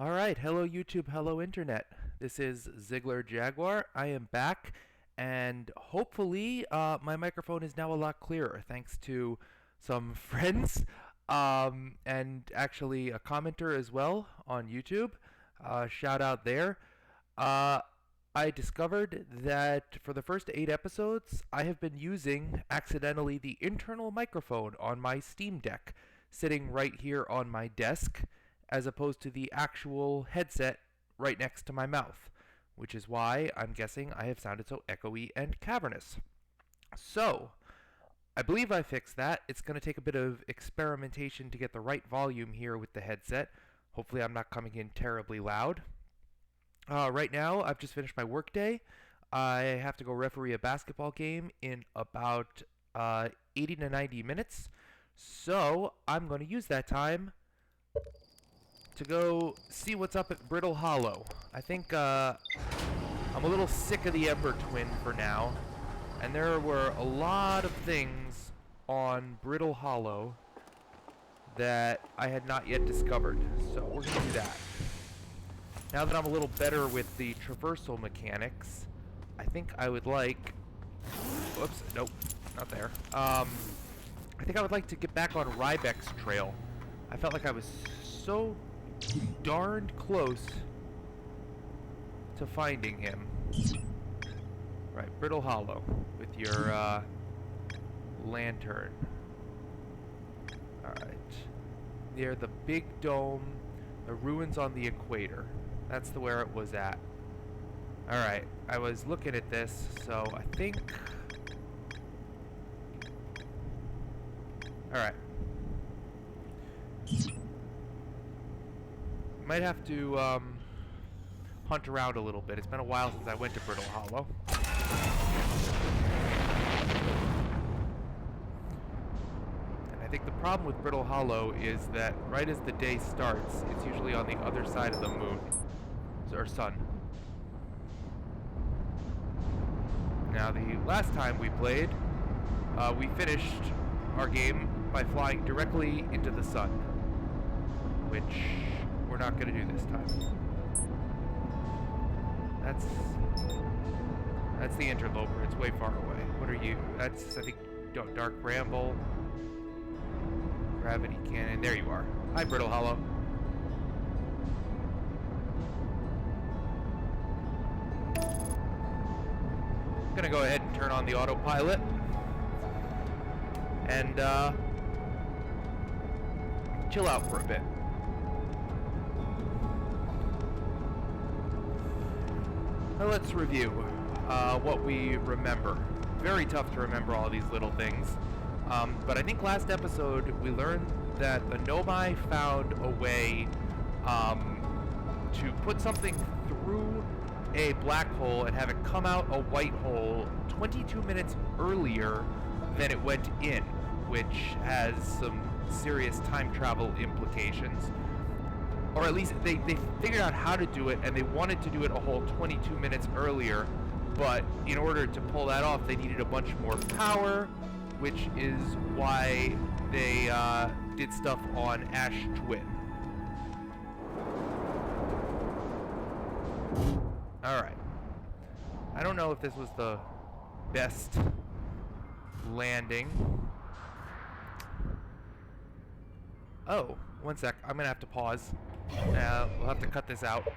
Alright, hello YouTube, hello Internet. This is Zeigler Jaguar. I am back, and hopefully my microphone is now a lot clearer thanks to some friends and actually a commenter as well on YouTube. Shout out there. Uh, I discovered that for the first 8 episodes, I have been using accidentally the internal microphone on my Steam Deck sitting right here on my desk, as opposed to the actual headset right next to my mouth, which is why I'm guessing I have sounded so echoey and cavernous. So, I believe I fixed that. It's going to take a bit of experimentation to get the right volume here with the headset. Hopefully I'm not coming in terribly loud. Right now, I've just finished my workday. I have to go referee a basketball game in about 80 to 90 minutes. So, I'm going to use that time to go see what's up at Brittle Hollow. I think I'm a little sick of the Ember Twin for now, and there were a lot of things on Brittle Hollow that I had not yet discovered, so we're going to do that. Now that I'm a little better with the traversal mechanics, I think I would like... Whoops, nope, not there. I think I would like to get back on Riebeck's trail. I felt like I was so darned close to finding him. Right, Brittle Hollow with your lantern. Alright. Near the big dome, the ruins on the equator. That's the where it was at. Alright, I was looking at this, so I think... Alright. Might have to hunt around a little bit. It's been a while since I went to Brittle Hollow. And I think the problem with Brittle Hollow is that right as the day starts, it's usually on the other side of the moon. Or sun. Now, the last time we played, we finished our game by flying directly into the sun, which we're not going to do this time. That's the interloper. It's way far away. What are you? That's, I think, Dark Bramble. Gravity cannon. There you are. Hi, Brittle Hollow. I'm going to go ahead and turn on the autopilot. And, chill out for a bit. Now let's review what we remember. Very tough to remember all these little things. But I think last episode we learned that the Nomai found a way to put something through a black hole and have it come out a white hole 22 minutes earlier than it went in, which has some serious time travel implications. Or at least they figured out how to do it, and they wanted to do it a whole 22 minutes earlier, but in order to pull that off, they needed a bunch more power, which is why they did stuff on Ash Twin. Alright. I don't know if this was the best landing. Oh, one sec. I'm going to have to pause. We'll have to cut this out.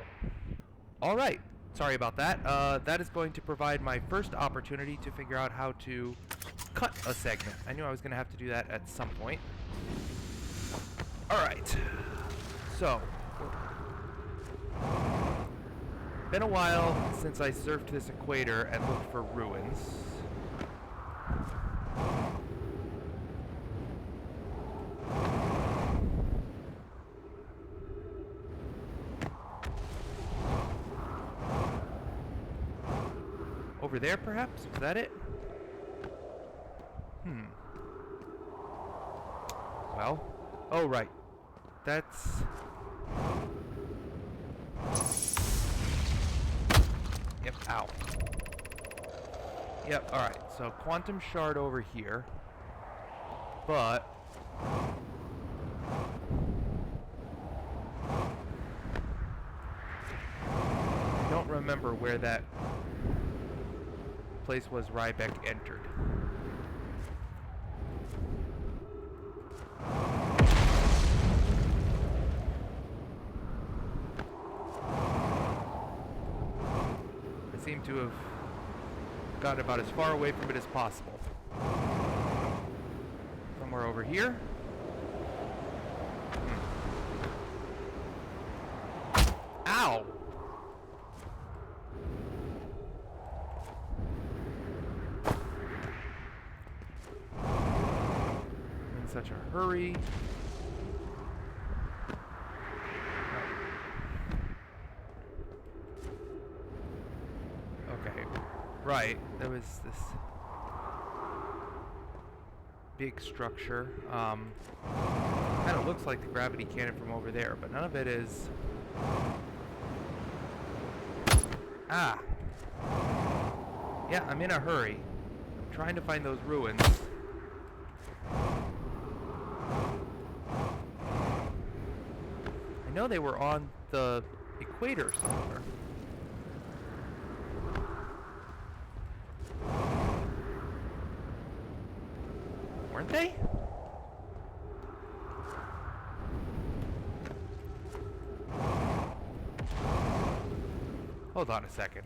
Alright. Sorry about that. That is going to provide my first opportunity to figure out how to cut a segment. I knew I was going to have to do that at some point. Alright. So. Been a while since I surfed this equator and looked for ruins. Over there, perhaps? Was that it? Well. Oh, right. That's... Yep, ow. Yep, alright. So, quantum shard over here. But... remember where that place was Riebeck entered. I seem to have gotten about as far away from it as possible. Somewhere over here. Ow! In such a hurry. Okay, right. There was this big structure. Kind of looks like the gravity cannon from over there, but none of it is. Ah! Yeah, I'm in a hurry. I'm trying to find those ruins. I know they were on the equator somewhere. Weren't they? Hold on a second.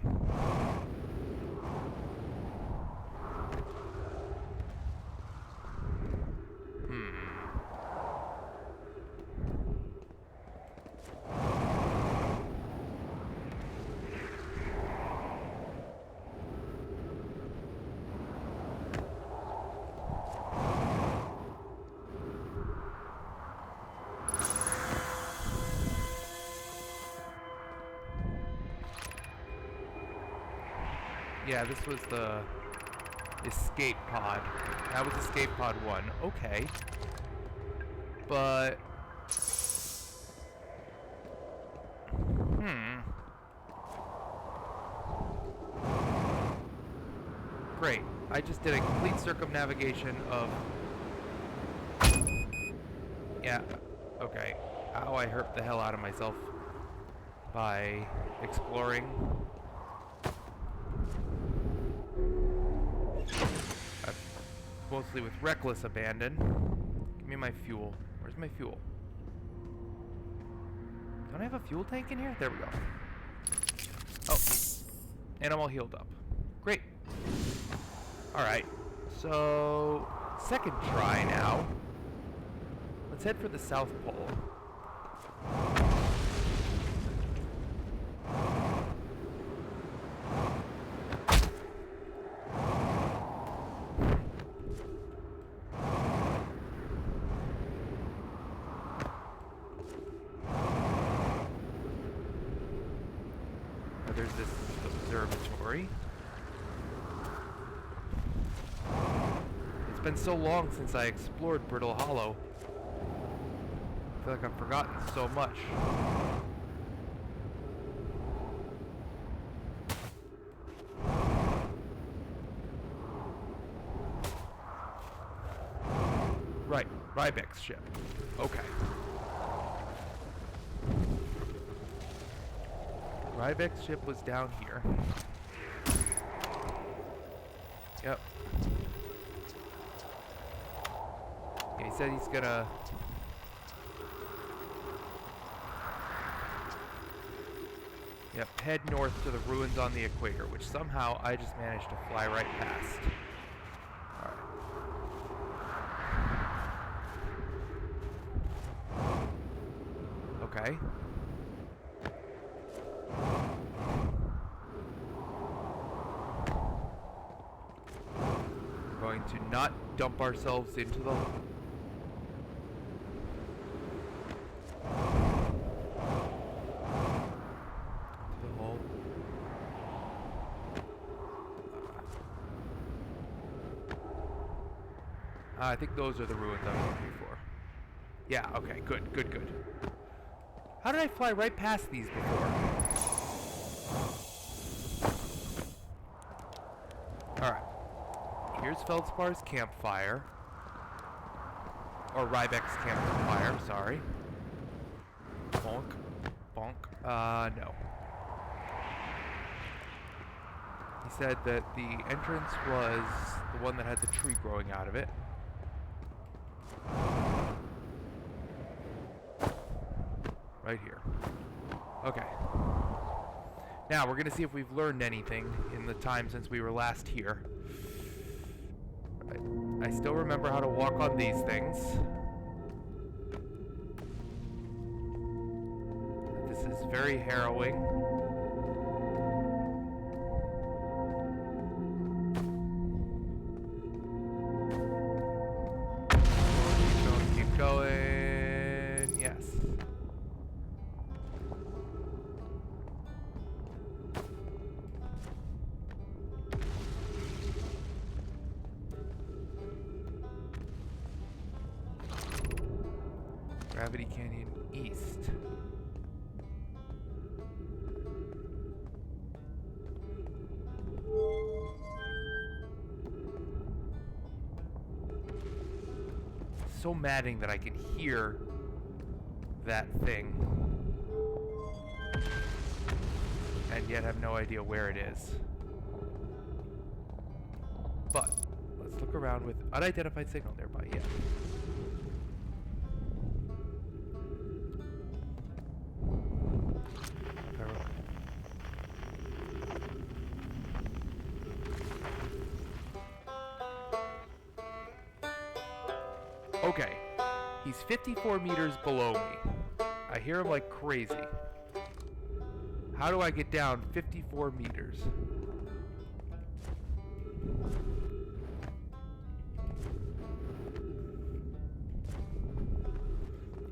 Yeah, this was the escape pod. That was escape pod 1. Okay. But... Great. I just did a complete circumnavigation of... Yeah. Okay. Ow, I hurt the hell out of myself by exploring. Mostly with reckless abandon. Give me my fuel. Where's my fuel? Don't I have a fuel tank in here? There we go. Oh. And I'm all healed up. Great. Alright. So, second try now. Let's head for the South Pole. There's this observatory. It's been so long since I explored Brittle Hollow. I feel like I've forgotten so much. Right, Riebeck's ship. Okay. Riebeck's ship was down here. Yep. Yeah, he said he's gonna... Yep, head north to the ruins on the equator, which somehow I just managed to fly right past. Alright. Okay. To not dump ourselves into the hole. I think those are the ruins I was looking for. Yeah, okay, good. How did I fly right past these before? Alright. Here's Feldspar's campfire. Or Riebeck's campfire, sorry. Bonk. No. He said that the entrance was the one that had the tree growing out of it. Right here. Okay. Now, we're going to see if we've learned anything in the time since we were last here. I still remember how to walk on these things. This is very harrowing. Keep going. Yes. Gravity Canyon East. So maddening that I can hear that thing and yet have no idea where it is. But let's look around with unidentified signal nearby. Yeah. Okay, he's 54 meters below me. I hear him like crazy. How do I get down 54 meters?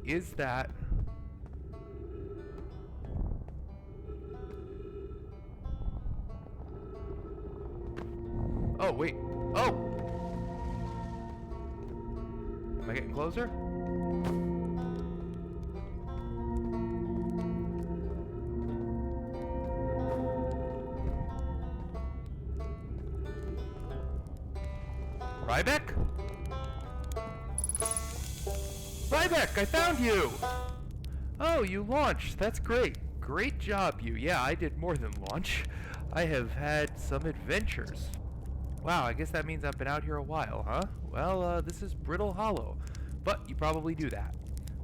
Is that... Oh, wait. Oh! Am I getting closer? Riebeck? Riebeck, I found you! Oh, you launched. That's great. Great job, you. Yeah, I did more than launch. I have had some adventures. Wow, I guess that means I've been out here a while, huh? Well, this is Brittle Hollow, but you probably knew that.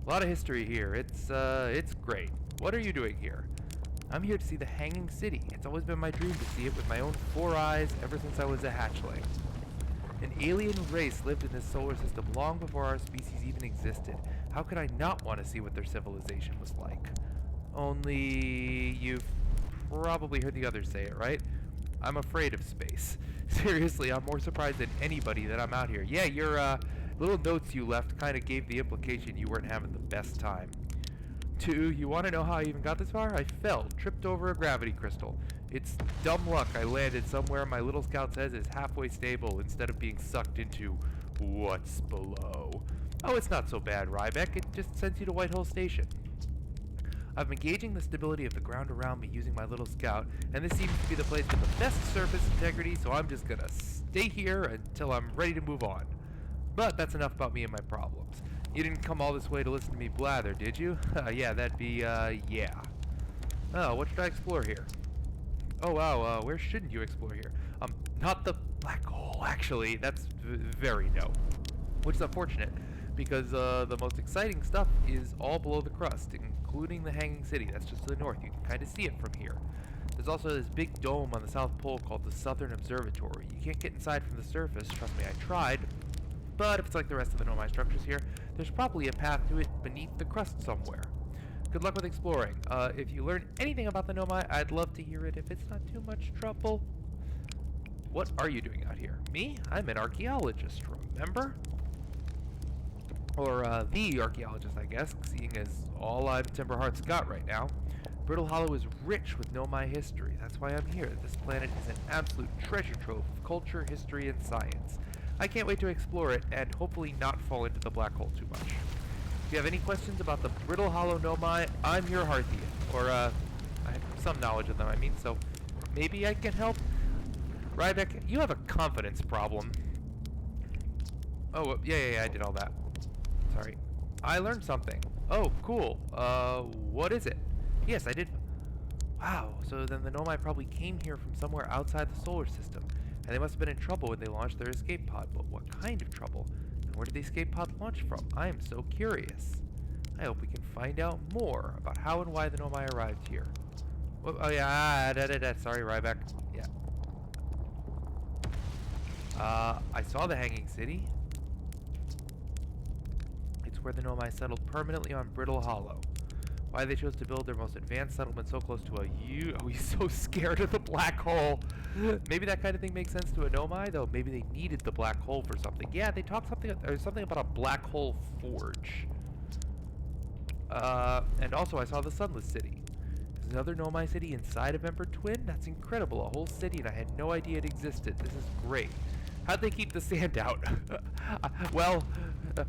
A lot of history here. It's great. What are you doing here? I'm here to see the Hanging City. It's always been my dream to see it with my own 4 eyes ever since I was a hatchling. An alien race lived in this solar system long before our species even existed. How could I not want to see what their civilization was like? Only you've probably heard the others say it, right? I'm afraid of space. Seriously, I'm more surprised than anybody that I'm out here. Yeah, your little notes you left kind of gave the implication you weren't having the best time. 2, you want to know how I even got this far? I fell, tripped over a gravity crystal. It's dumb luck I landed somewhere my little scout says is halfway stable instead of being sucked into what's below. Oh, it's not so bad, Riebeck. It just sends you to Whitehole Station. I've been gauging the stability of the ground around me using my little scout, and this seems to be the place with the best surface integrity, so I'm just gonna stay here until I'm ready to move on. But that's enough about me and my problems. You didn't come all this way to listen to me blather, did you? Yeah, that'd be, yeah. Oh, what should I explore here? Oh, wow, where shouldn't you explore here? Not the black hole, actually. That's very no. Which is unfortunate, because the most exciting stuff is all below the crust, including the Hanging City. That's just to the north. You can kind of see it from here. There's also this big dome on the South Pole called the Southern Observatory. You can't get inside from the surface. Trust me, I tried. But if it's like the rest of the Nomai structures here, there's probably a path to it beneath the crust somewhere. Good luck with exploring. If you learn anything about the Nomai, I'd love to hear it if it's not too much trouble. What are you doing out here? Me? I'm an archaeologist, remember? Or, the archaeologist, I guess, seeing as all I've Timberheart's got right now. Brittle Hollow is rich with Nomai history. That's why I'm here. This planet is an absolute treasure trove of culture, history, and science. I can't wait to explore it, and hopefully not fall into the black hole too much. If you have any questions about the Brittle Hollow Nomai, I'm your Hearthian. Or, I have some knowledge of them, I mean, so maybe I can help? Riebeck, you have a confidence problem. Oh, yeah, I did all that. Sorry. I learned something. Oh, cool. What is it? Yes, I did. Wow, so then the Nomai probably came here from somewhere outside the solar system, and they must have been in trouble when they launched their escape pod. But what kind of trouble? And where did the escape pod launch from? I am so curious. I hope we can find out more about how and why the Nomai arrived here. Whoop, oh yeah, sorry, Riebeck. Yeah. I saw the Hanging City. It's where the Nomai settled permanently on Brittle Hollow. Why they chose to build their most advanced settlement so close to a oh, he's so scared of the black hole. Maybe that kind of thing makes sense to a Nomai, though. Maybe they needed the black hole for something. Yeah, they talked something about a black hole forge. And also I saw the Sunless City. There's another Nomai city inside of Ember Twin? That's incredible. A whole city, and I had no idea it existed. This is great. How'd they keep the sand out? Well,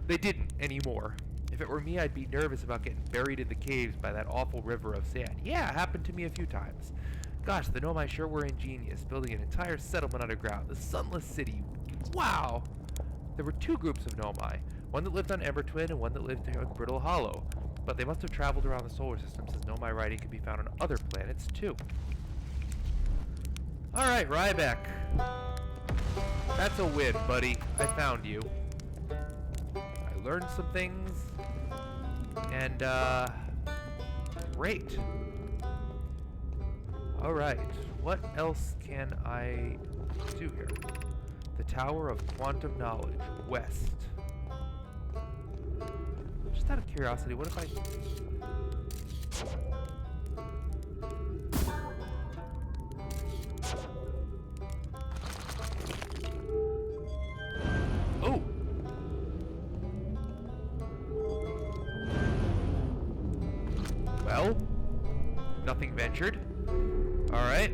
they didn't anymore. If it were me, I'd be nervous about getting buried in the caves by that awful river of sand. Yeah, it happened to me a few times. Gosh, the Nomai sure were ingenious, building an entire settlement underground. The Sunless City. Wow! There were two groups of Nomai. One that lived on Ember Twin and one that lived on Brittle Hollow. But they must have traveled around the solar system, since Nomai writing can be found on other planets, too. Alright, Riebeck. That's a win, buddy. I found you. I learned some things. And, great. Alright, what else can I do here? The Tower of Quantum Knowledge, west. Just out of curiosity, what if I... Oh! Well, nothing ventured. Alright.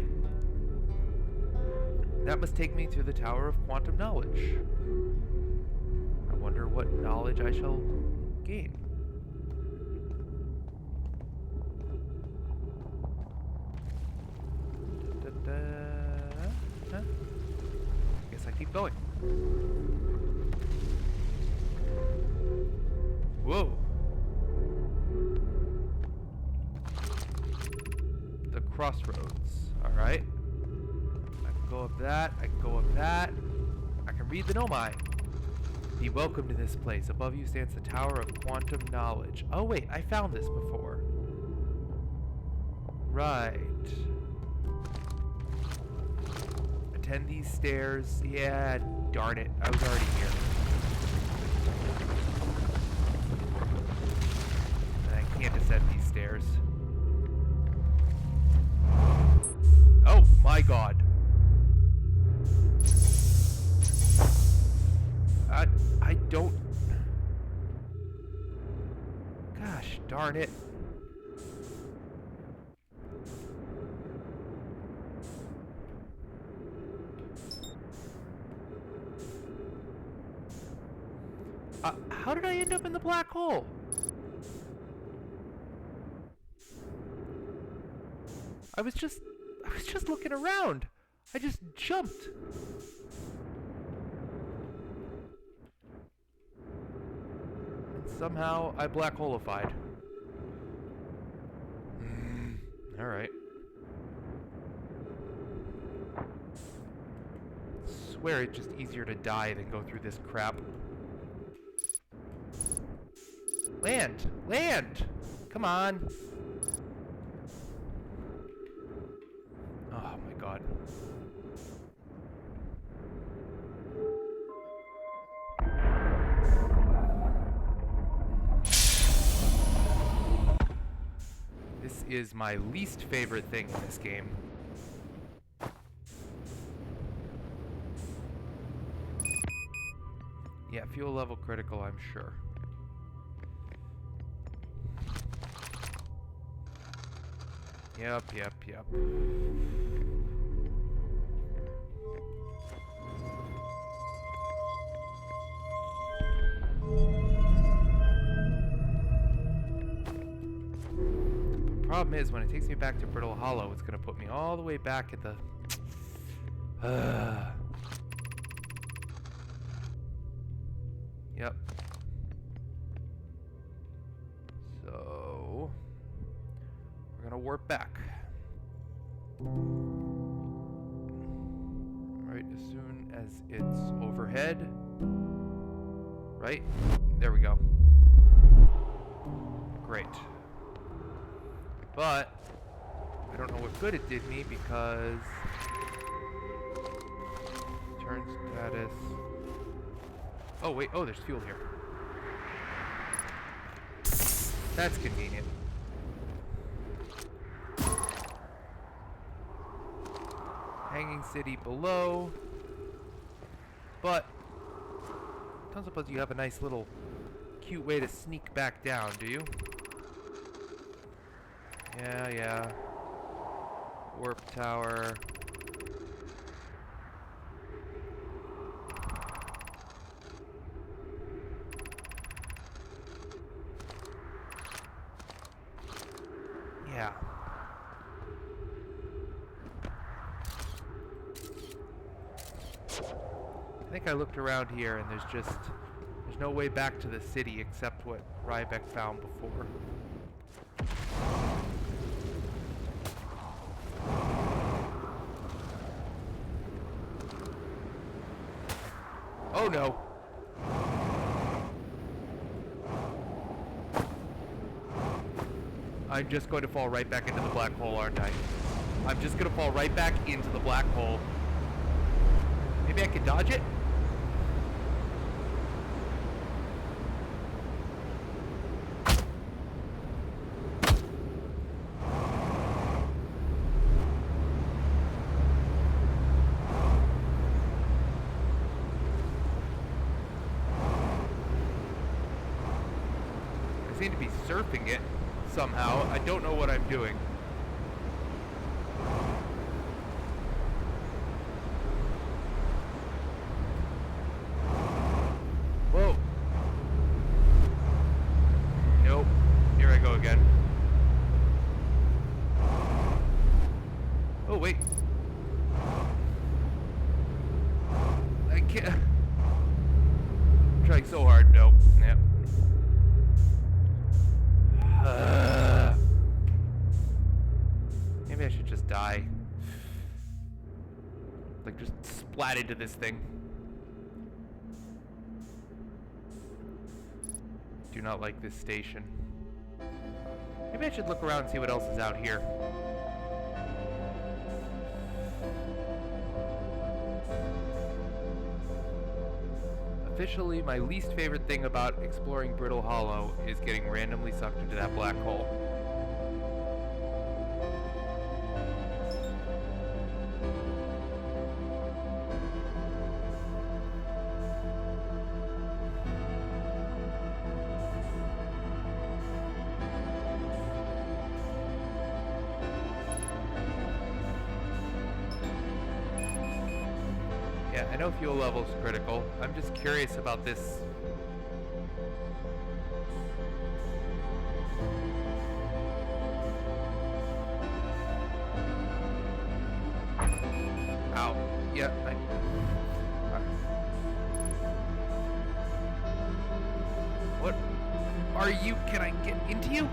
That must take me to the Tower of Quantum Knowledge. I wonder what knowledge I shall gain. Huh? Guess I keep going. Whoa. The crossroads. Alright. I can go up that. I can go up that. I can read the Nomai. Be welcome to this place. Above you stands the Tower of Quantum Knowledge. Oh wait, I found this before. Right. Attend these stairs. Yeah, darn it. I was already here. And I can't ascend these stairs. Oh my god. I don't... Gosh darn it. How did I end up in the black hole? I was just looking around. I just jumped. And somehow I black hole-ified. Alright. Swear it's just easier to die than go through this crap. Land! Land! Come on! Oh my god. This is my least favorite thing in this game. Yeah, fuel level critical, I'm sure. Yep. The problem is, when it takes me back to Brittle Hollow, it's gonna put me all the way back at the... Yep. So... we're gonna warp back. Right as soon as it's overhead. Right? There we go. Great. But I don't know what good it did me because turn status. Oh wait, oh there's fuel here. That's convenient. Hanging city below. But don't suppose you have a nice little cute way to sneak back down, do you? Yeah. Warp tower. Yeah. I think I looked around here and there's no way back to the city except what Riebeck found before. Oh no! I'm just going to fall right back into the black hole, aren't I? I'm just going to fall right back into the black hole. Maybe I can dodge it? I seem to be surfing it somehow. I don't know what I'm doing. Whoa. Nope. Here I go again. Oh, wait. I can't. I'm trying so hard. Nope. Yep. Maybe I should just die. Like, just splat into this thing. Do not like this station. Maybe I should look around and see what else is out here. Officially, my least favorite thing about exploring Brittle Hollow is getting randomly sucked into that black hole. Yeah, I know fuel level is critical. I'm just curious about this. Ow. Yeah, What are you? Can I get into you?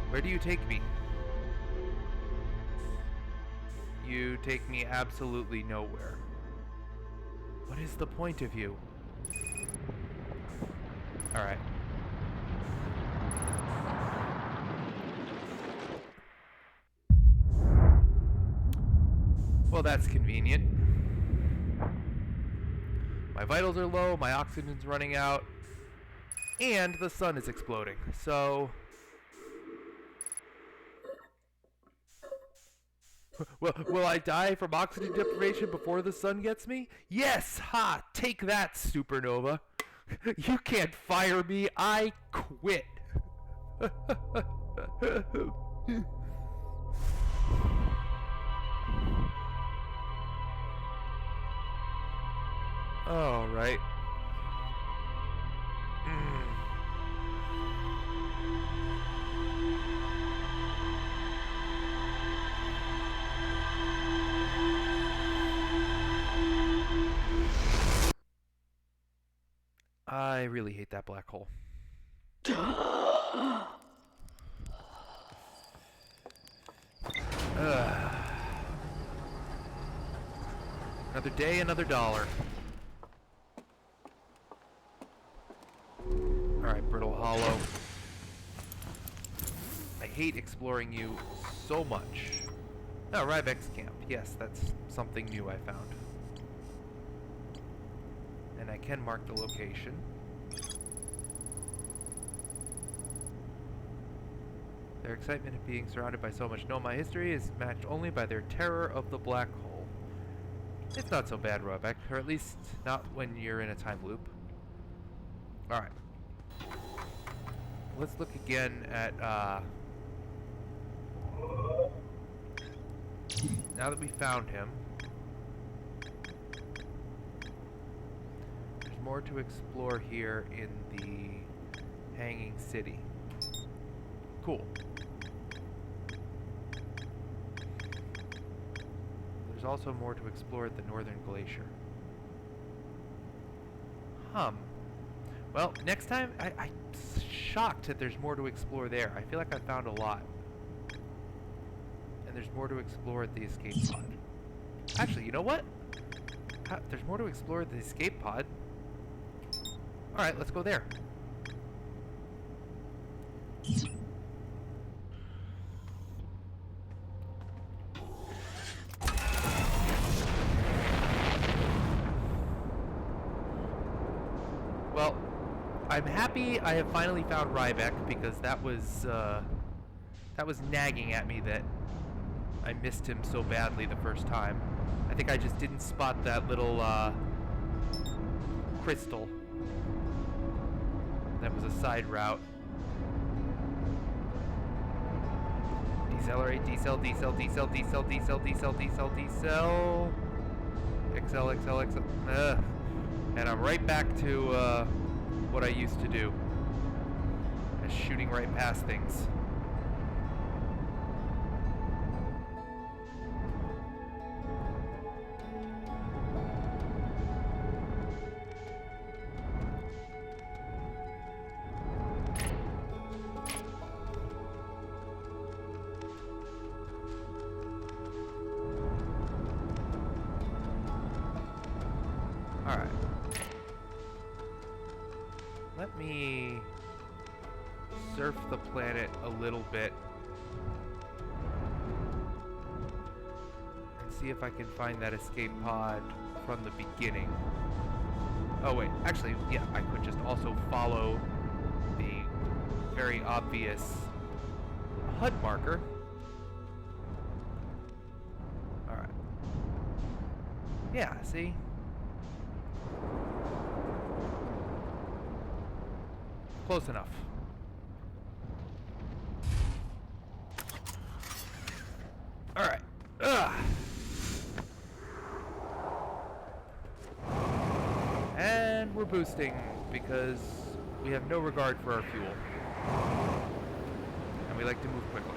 Where do you take me? You take me absolutely nowhere. What is the point of you? Alright. Well, that's convenient. My vitals are low, my oxygen's running out, and the sun is exploding. So... Will I die from oxygen deprivation before the sun gets me? Yes! Ha! Take that, supernova! You can't fire me! I quit! Alright. I really hate that black hole. Another day, another dollar. Alright, Brittle Hollow. I hate exploring you so much. Oh, Riebeck's camp. Yes, that's something new I found. And I can mark the location. Their excitement at being surrounded by so much Nomai history is matched only by their terror of the black hole. It's not so bad, Riebeck, or at least not when you're in a time loop. Alright. Let's look again at, now that we found him, there's more to explore here in the Hanging City. Cool. There's also more to explore at the Northern Glacier. Well, next time, I'm shocked that there's more to explore there. I feel like I found a lot. And there's more to explore at the escape pod. Actually, you know what? There's more to explore at the escape pod. Alright, let's go there. Well, I'm happy I have finally found Riebeck, because that was nagging at me that I missed him so badly the first time. I think I just didn't spot that little crystal. That was a side route. Decelerate, decel, decel, decel, decel, decel, decel, decel, decel. Excel, excel, excel. Ugh. And I'm right back to what I used to do. Just shooting right past things. Alright. Let me surf the planet a little bit and see if I can find that escape pod from the beginning. Oh wait, actually, yeah, I could just also follow the very obvious HUD marker. Alright. Yeah, see? Close enough. Alright. And we're boosting because we have no regard for our fuel. And we like to move quickly.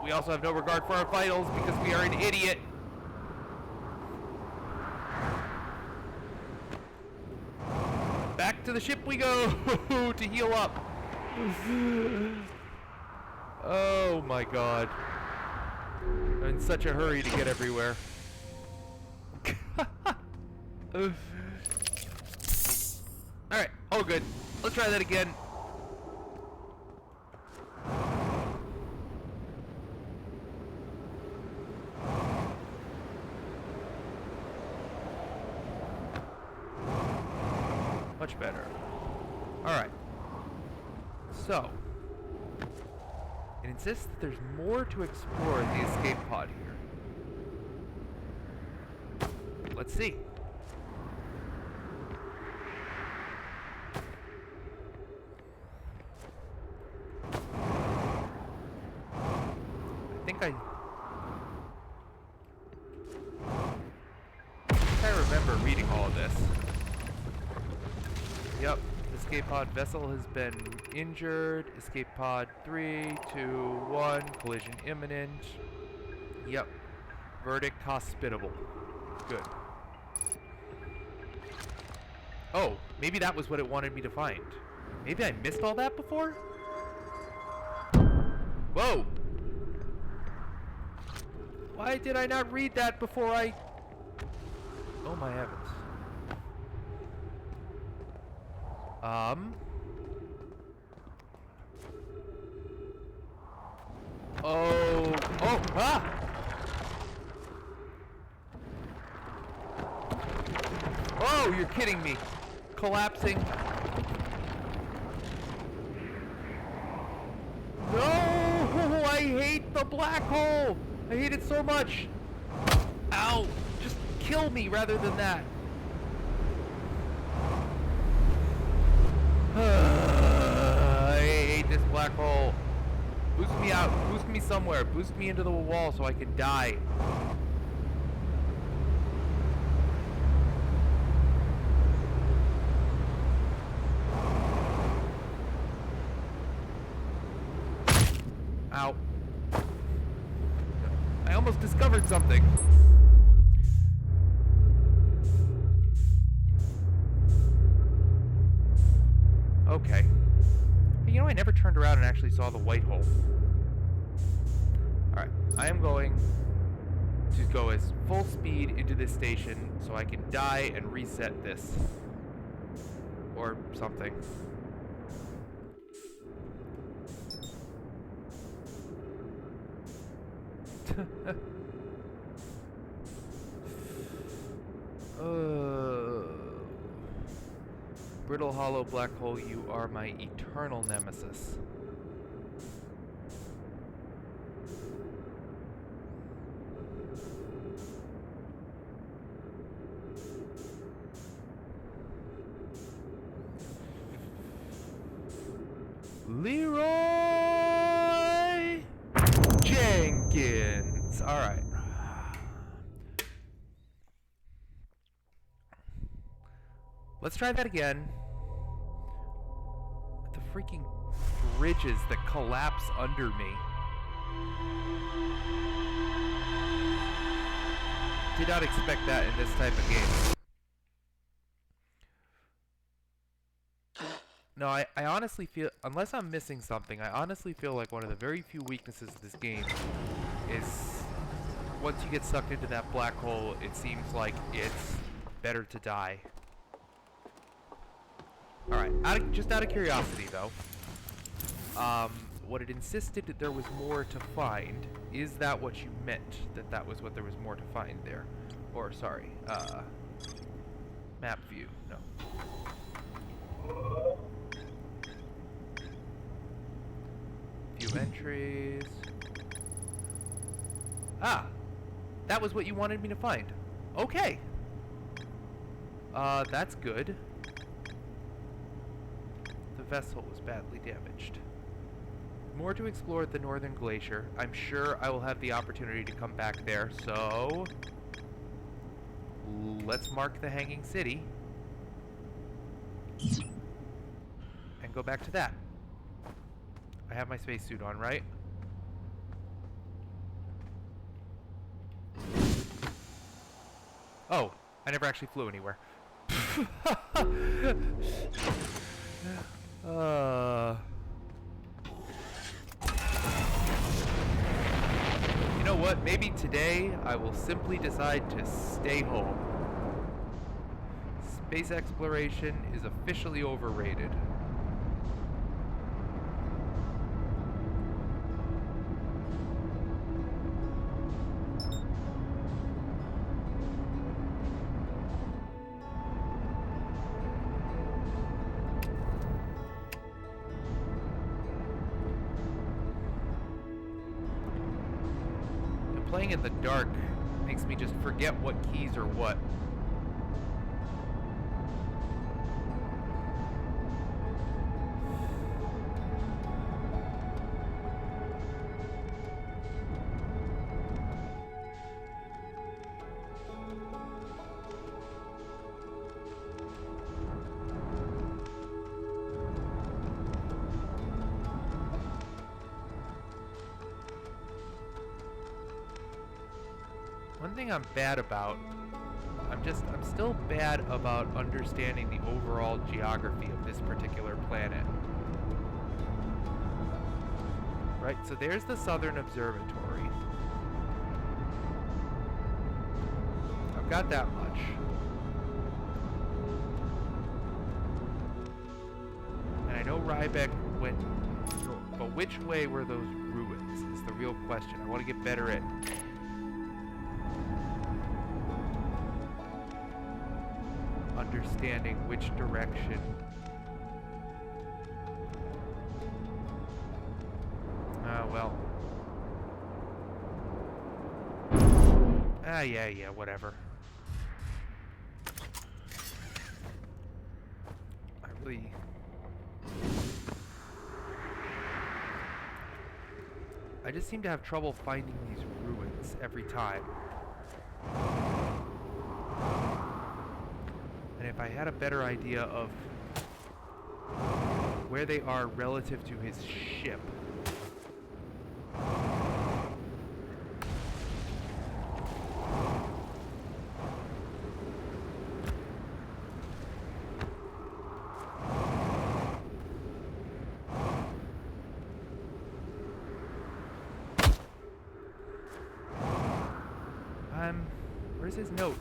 We also have no regard for our vitals because we are an idiot. Back to the ship we go to heal up. Oh my god. I'm in such a hurry to get everywhere. Alright, all good. Let's try that again. Much better. Alright. So, it insists that there's more to explore in the escape pod here. Let's see. I remember reading all of this. Yep. Escape pod vessel has been injured. Escape pod 3, 2, 1. Collision imminent. Yep. Verdict hospitable. Good. Oh, maybe that was what it wanted me to find. Maybe I missed all that before? Whoa! Why did I not read that before I... Oh my heavens. Oh, ah! Oh, you're kidding me. Collapsing. No, I hate the black hole. I hate it so much. Ow, just kill me rather than that. I hate this black hole. Boost me out, boost me somewhere, boost me into the wall so I can die. Ow. I almost discovered something. Okay. You know, I never turned around and actually saw the white hole. Alright, I am going to go as full speed into this station so I can die and reset this. Or something. Brittle Hollow black hole, you are my eternal nemesis. Leroy Jenkins. All right. Let's try that again. The freaking bridges that collapse under me. Did not expect that in this type of game. No, I honestly feel, unless I'm missing something, I honestly feel like one of the very few weaknesses of this game is once you get sucked into that black hole, it seems like it's better to die. Alright, just out of curiosity though, what it insisted that there was more to find, is that what you meant? That was what there was more to find there? Or, sorry, map view, no. View entries. Ah! That was what you wanted me to find. Okay! That's good. The vessel was badly damaged. More to explore at the northern glacier. I'm sure I will have the opportunity to come back there, so... let's mark the Hanging City. And go back to that. I have my spacesuit on, right? Oh, I never actually flew anywhere. You know what? Maybe today I will simply decide to stay home. Space exploration is officially overrated. Playing in the dark makes me just forget what keys are what. One thing I'm bad about, I'm still bad about understanding the overall geography of this particular planet. Right, so there's the Southern Observatory. got that much. And I know Riebeck went north, but which way were those ruins is the real question. I want to get better at understanding which direction. Well. Yeah, whatever. I just seem to have trouble finding these ruins every time. And if I had a better idea of where they are relative to his ship. Where's his note?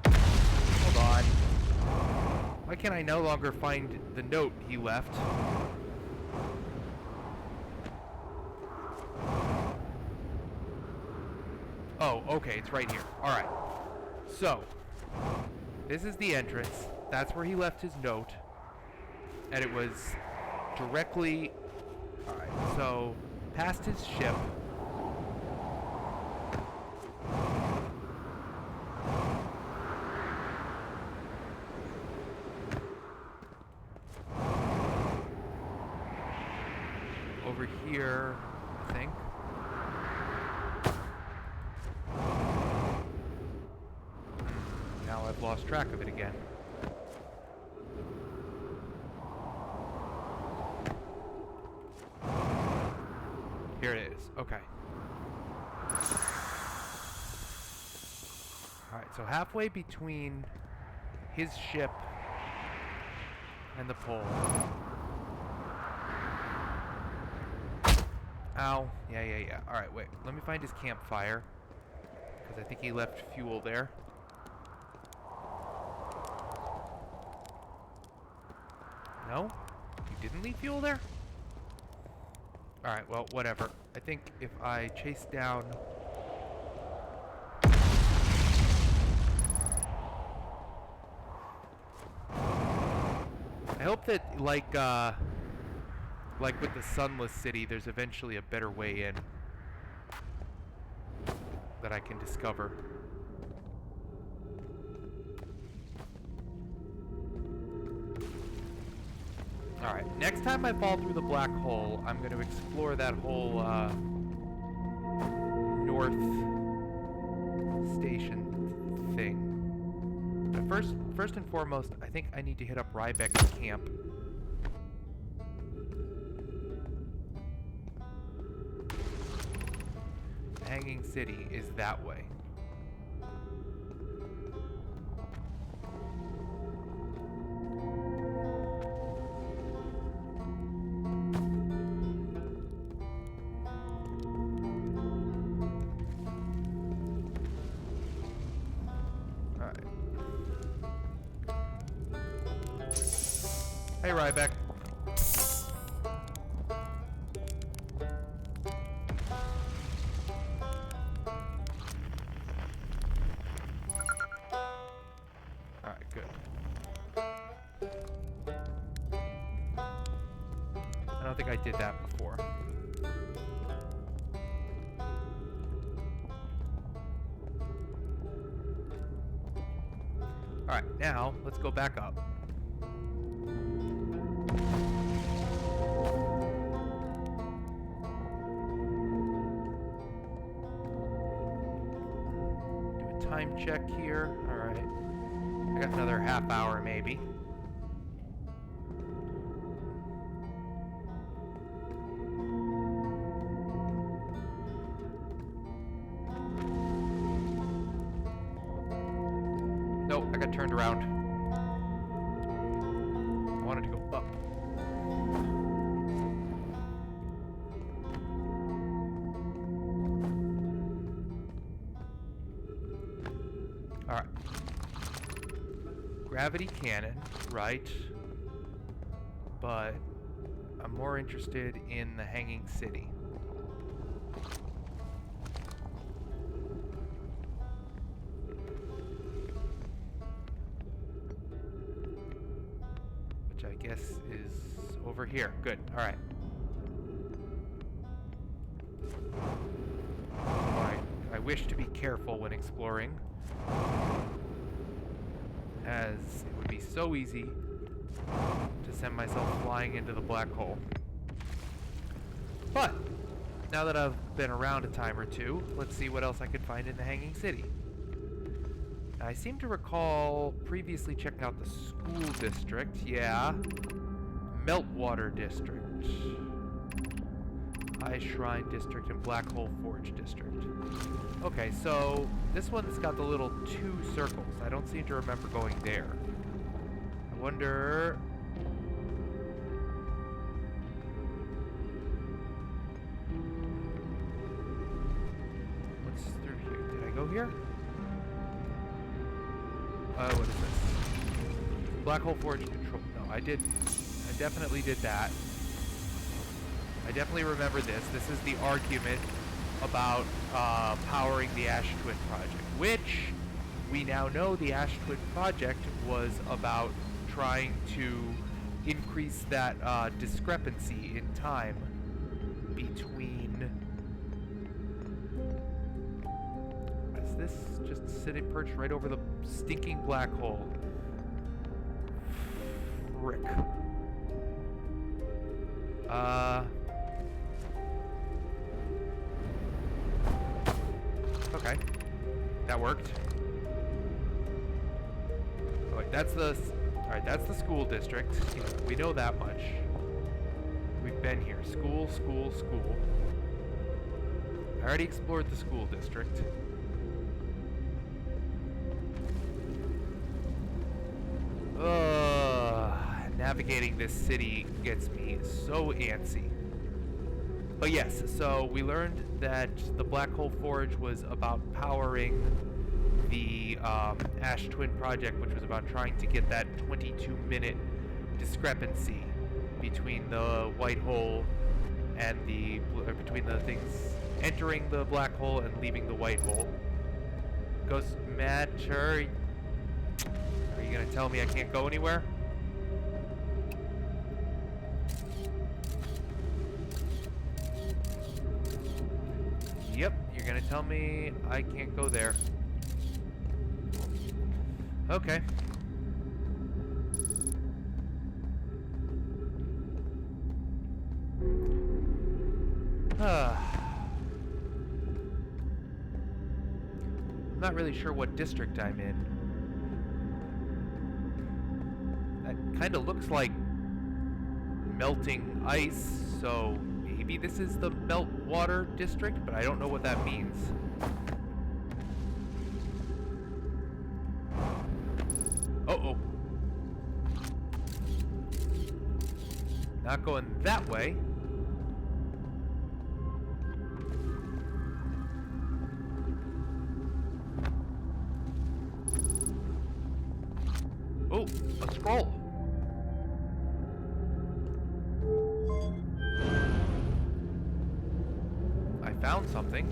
Hold on. Why can't I no longer find the note he left? Oh, okay, it's right here. Alright. So, this is the entrance. That's where he left his note. And it was directly... Alright, so past his ship. Over here, I think. Now I've lost track of it again. Here it is. Okay. Alright, so halfway between his ship and the pole. Ow. Yeah. Alright, wait. Let me find his campfire. Because I think he left fuel there. No? You didn't leave fuel there? Alright, well, whatever. I think if I chase down... I hope that, like with the Sunless City, there's eventually a better way in that I can discover. Alright, next time I fall through the black hole, I'm going to explore that whole, north station thing. But first and foremost, I think I need to hit up Riebeck's camp. The Hanging City is that way. Hey, Riebeck. Alright, good. I don't think I did that before. Alright, now let's go back up. Time check here. Alright. I got another half hour maybe. Nope, I got turned around. I wanted to go up. gravity cannon, right? But I'm more interested in the Hanging City. Which I guess is over here. Good. All right. I wish to be careful when exploring, as it would be so easy to send myself flying into the black hole. But now that I've been around a time or two, let's see what else I could find in the Hanging City. I seem to recall previously checking out the school district. Yeah. Meltwater district. Ice Shrine district and Black Hole Forge district. Okay, so this one's got the little 2 circles. I don't seem to remember going there. I wonder... what's through here? Did I go here? What is this? Black Hole Forge control. No, I definitely did that. I definitely remember this. This is the argument about powering the Ash Twin Project, which we now know the Ash Twin Project was about trying to increase that discrepancy in time between... Is this just sitting perched right over the stinking black hole? Frick. Okay. That worked. Oh, wait, that's the... Alright, that's the school district. You know, we know that much. We've been here. School, school, school. I already explored the school district. Navigating this city gets me so antsy. But yes, so we learned that the Black Hole Forge was about powering the Ash Twin Project, which was about trying to get that 22-minute discrepancy between the white hole and the... between the things entering the black hole and leaving the white hole. Ghost Matter... Are you gonna tell me I can't go anywhere? Yep, you're gonna tell me I can't go there. Okay. I'm not really sure what district I'm in. That kind of looks like melting ice, so maybe this is the Meltwater district, but I don't know what that means. Uh-oh. Not going that way. Oh, a scroll. I found something.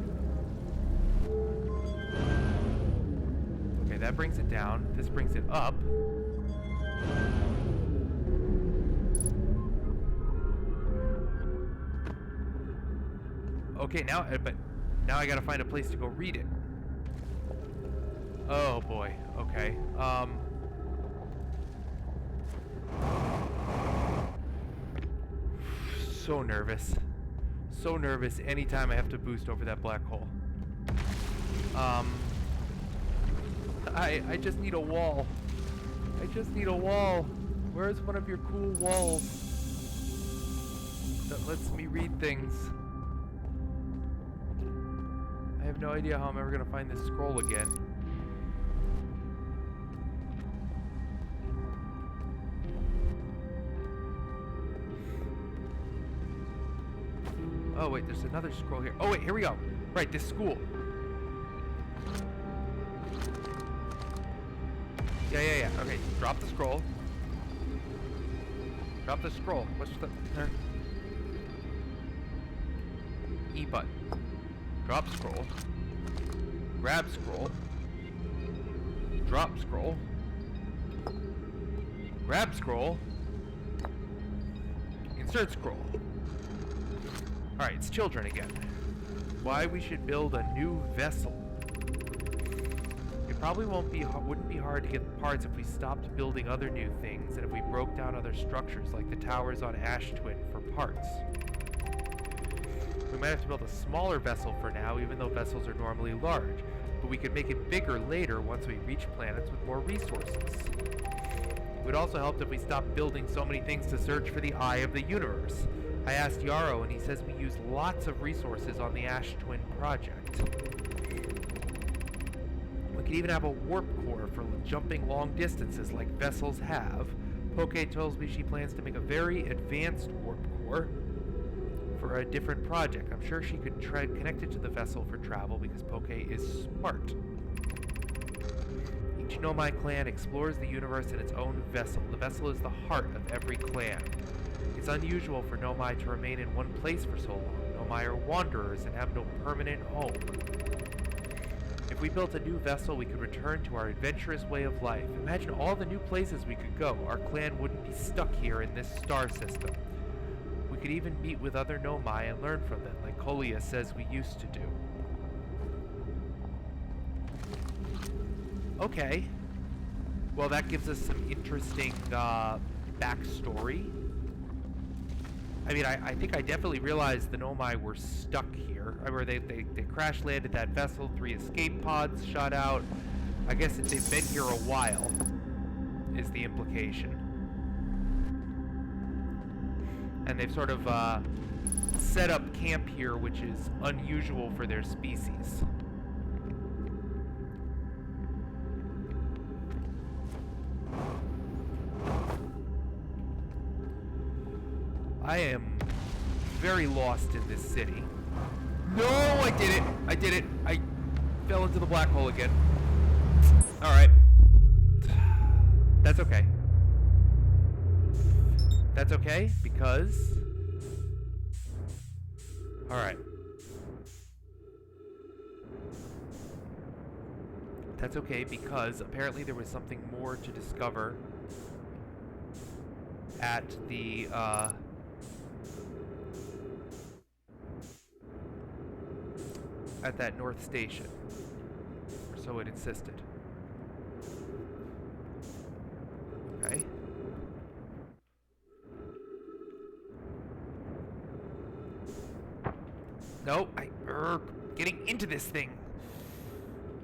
Okay, that brings it down. This brings it up. Okay, but now I gotta find a place to go read it. Oh boy. Okay. So nervous. So nervous anytime I have to boost over that black hole. I just need a wall. I just need a wall. Where's one of your cool walls that lets me read things? I have no idea how I'm ever gonna find this scroll again. Oh wait, there's another scroll here. Oh wait, here we go. Right, this school. Yeah. Okay, drop the scroll. Drop the scroll. What's the... There. E button. Drop scroll. Grab scroll. Drop scroll. Grab scroll. Insert scroll. Alright, it's children again. Why we should build a new vessel. It probably wouldn't be hard to get parts if we stopped building other new things and if we broke down other structures like the towers on Ash Twin for parts. We might have to build a smaller vessel for now, even though vessels are normally large, but we could make it bigger later once we reach planets with more resources. It would also help if we stopped building so many things to search for the Eye of the Universe. I asked Yarrow and he says we use lots of resources on the Ash Twin project. We could even have a warp core for jumping long distances like vessels have. Poke tells me she plans to make a very advanced warp core for a different project. I'm sure she could try connect it to the vessel for travel because Poke is smart. Each Nomai clan explores the universe in its own vessel. The vessel is the heart of every clan. It's unusual for Nomai to remain in one place for so long. Nomai are wanderers and have no permanent home. If we built a new vessel, we could return to our adventurous way of life. Imagine all the new places we could go. Our clan wouldn't be stuck here in this star system. We could even meet with other Nomai and learn from them, like Kolia says we used to do. Okay. Well, that gives us some interesting backstory. I mean, I think I definitely realized the Nomai were stuck here. Or they crash landed that vessel, 3 escape pods shot out. I guess that they've been here a while, is the implication. And they've sort of set up camp here, which is unusual for their species. I am very lost in this city. No, I did it! I did it! I fell into the black hole again. Alright. That's okay. That's okay, because... Alright. That's okay, because apparently there was something more to discover at the, at that North Station. Or so it insisted. Okay. No, getting into this thing.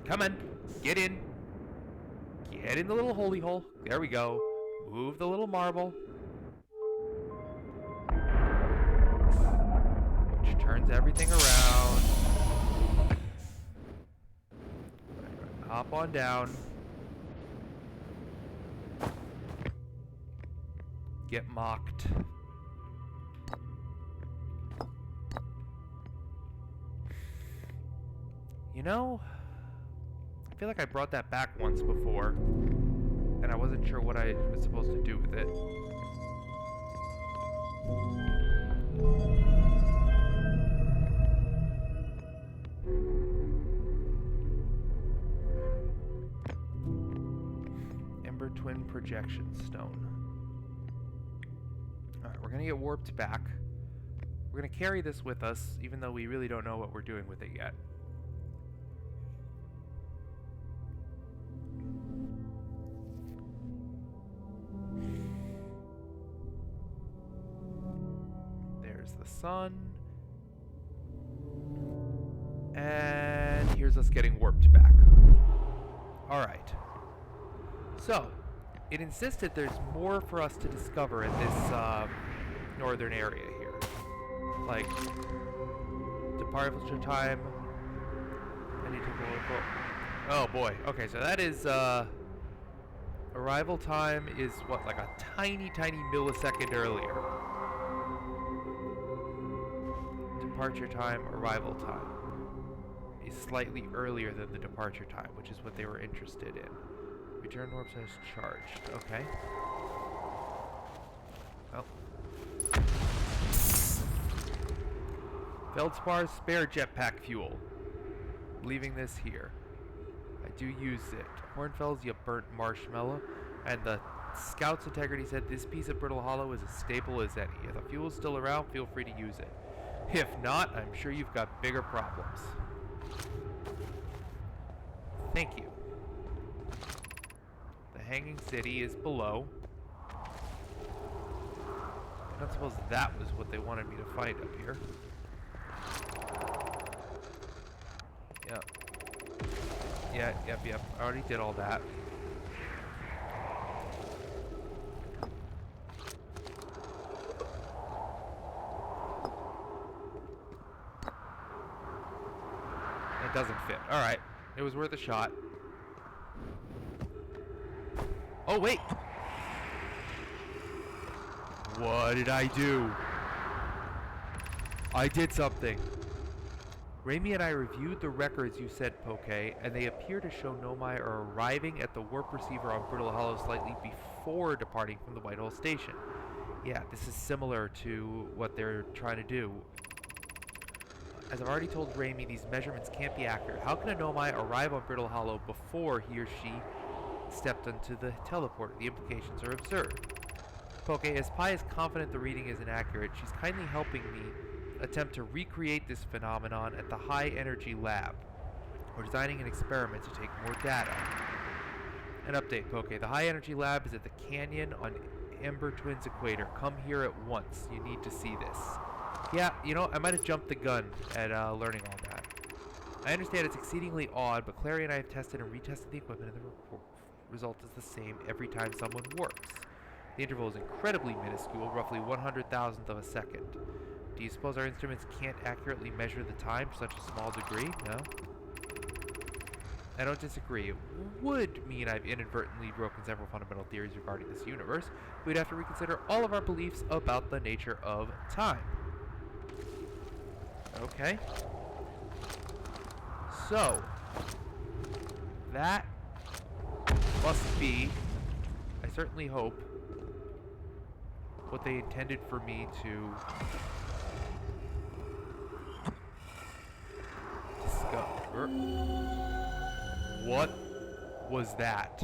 Come on, get in. Get in the little holy hole. There we go. Move the little marble. Which turns everything around. Hop on down. Get mocked. You know, I feel like I brought that back once before, and I wasn't sure what I was supposed to do with it. Ember Twin Projection Stone. Alright, we're gonna get warped back. We're gonna carry this with us, even though we really don't know what we're doing with it yet. Sun. And here's us getting warped back. Alright. So, it insisted there's more for us to discover in this northern area here. Like, departure time. Oh boy. Okay, so that is, arrival time is what, like a tiny, tiny millisecond earlier. Departure time, arrival time is slightly earlier than the departure time, which is what they were interested in. Return warp says charged. Okay. Well. Feldspar's spare jetpack fuel. Leaving this here. I do use it. Hornfells, you burnt marshmallow. And the Scout's integrity said this piece of Brittle Hollow is as stable as any. If the fuel's still around, feel free to use it. If not, I'm sure you've got bigger problems. Thank you. The Hanging City is below. I don't suppose that was what they wanted me to find up here. Yep. Yep. I already did all that. It doesn't fit. Alright. It was worth a shot. Oh, wait! What did I do? I did something. Raimi and I reviewed the records you sent, Poke, and they appear to show Nomai are arriving at the warp receiver on Brittle Hollow slightly before departing from the Whitehall station. Yeah, this is similar to what they're trying to do. As I've already told Raimi, these measurements can't be accurate. How can a Nomai arrive on Brittle Hollow before he or she stepped onto the teleporter? The implications are absurd. Poke, as Pi is confident the reading is inaccurate, she's kindly helping me attempt to recreate this phenomenon at the High Energy Lab. We're designing an experiment to take more data. An update, Poke. The High Energy Lab is at the canyon on Ember Twins Equator. Come here at once. You need to see this. Yeah, you know, I might have jumped the gun at learning all that. I understand it's exceedingly odd, but Clary and I have tested and retested the equipment, and the result is the same every time someone warps. The interval is incredibly minuscule, roughly 100,000th of a second. Do you suppose our instruments can't accurately measure the time to such a small degree? No? I don't disagree. It would mean I've inadvertently broken several fundamental theories regarding this universe. We'd have to reconsider all of our beliefs about the nature of time. Okay. So, that must be, I certainly hope, what they intended for me to discover. What was that?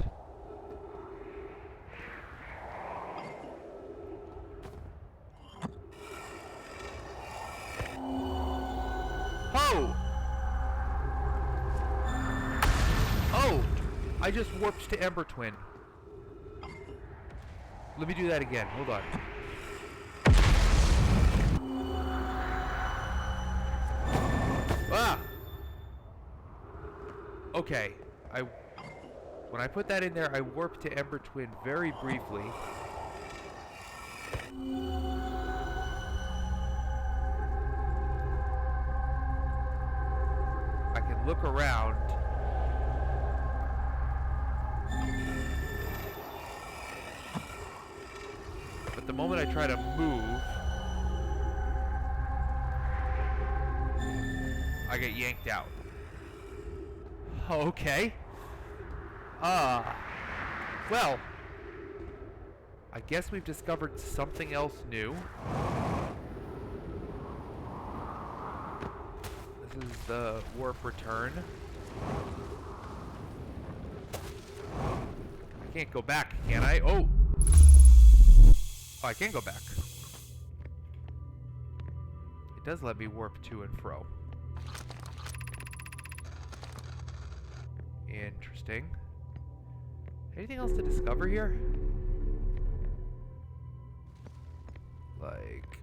Oh! Oh! I just warped to Ember Twin. Let me do that again. Hold on. Ah! Okay. When I put that in there, I warped to Ember Twin very briefly. I can look around. But the moment I try to move, I get yanked out. Okay. Well, I guess we've discovered something else new. This is the warp return. I can't go back, can I? Oh! Oh, I can go back. It does let me warp to and fro. Interesting. Anything else to discover here? Like,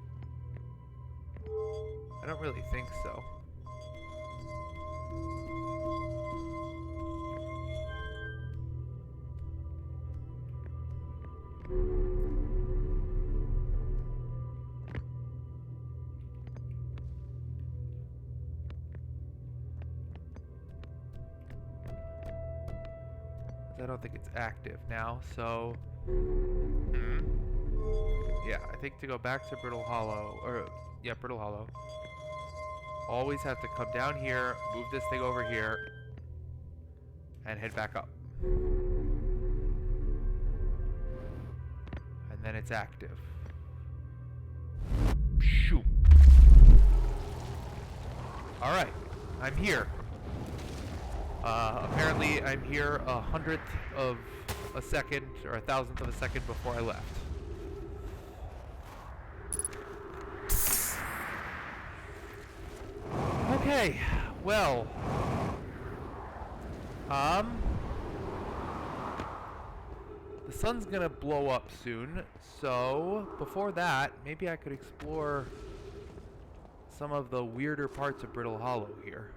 I don't really think so. I don't think it's active now, so yeah, I think to go back to Brittle Hollow, or yeah, Brittle Hollow, always have to come down here, move this thing over here, and head back up. then it's active. Shoot. Alright, I'm here. Apparently I'm here 100th of a second, or 1,000th of a second before I left. Okay, well, the sun's gonna blow up soon, so before that, maybe I could explore some of the weirder parts of Brittle Hollow here.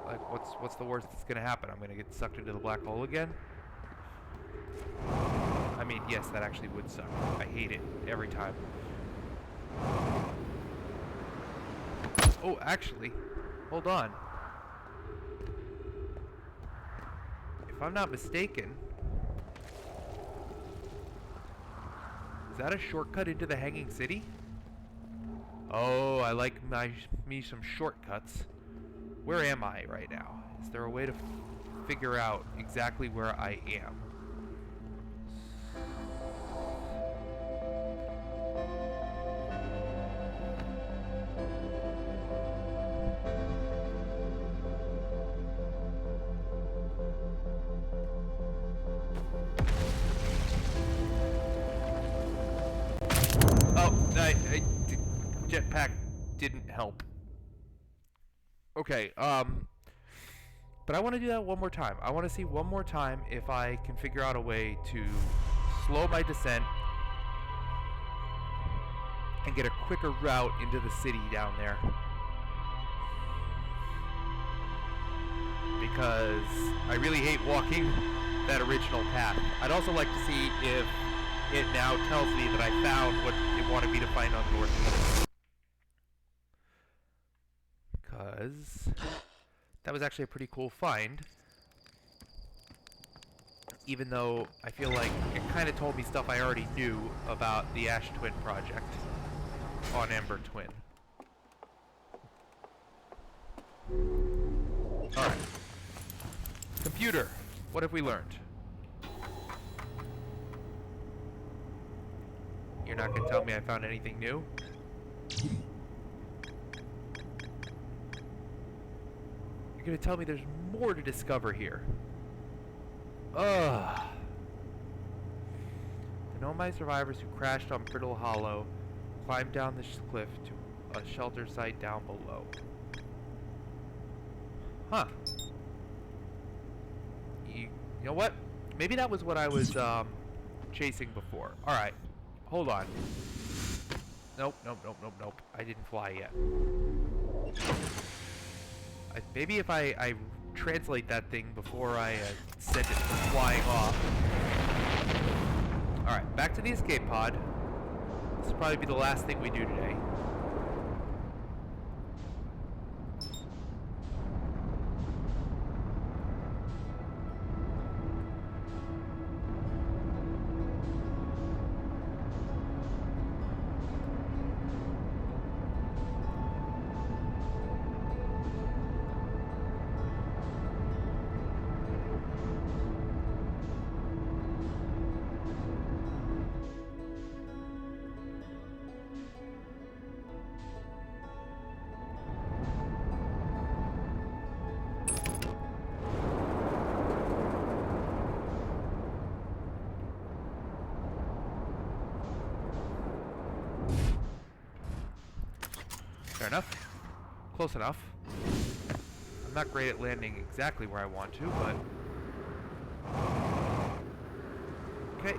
Like, what's the worst that's gonna happen? I'm gonna get sucked into the black hole again? I mean, yes, that actually would suck. I hate it every time. Oh, actually, hold on. If I'm not mistaken, is that a shortcut into the Hanging City? Oh, I like me some shortcuts. Where am I right now? Is there a way to figure out exactly where I am? Jetpack didn't help. Okay, but I want to do that one more time. I want to see one more time if I can figure out a way to slow my descent and get a quicker route into the city down there. Because I really hate walking that original path. I'd also like to see if it now tells me that I found what it wanted me to find on North. Because that was actually a pretty cool find. Even though I feel like it kind of told me stuff I already knew about the Ash Twin project on Ember Twin. Alright. Computer, what have we learned? You're not going to tell me I found anything new? You're going to tell me there's more to discover here. Ugh. The Nomai survivors who crashed on Brittle Hollow climbed down this cliff to a shelter site down below. Huh. You know what? Maybe that was what I was chasing before. Alright. Hold on. Nope, nope, nope, nope, nope. I didn't fly yet. Maybe if I translate that thing before I send it flying off. Alright, back to the escape pod. This will probably be the last thing we do today. Fair enough. Close enough. I'm not great at landing exactly where I want to, but... Okay,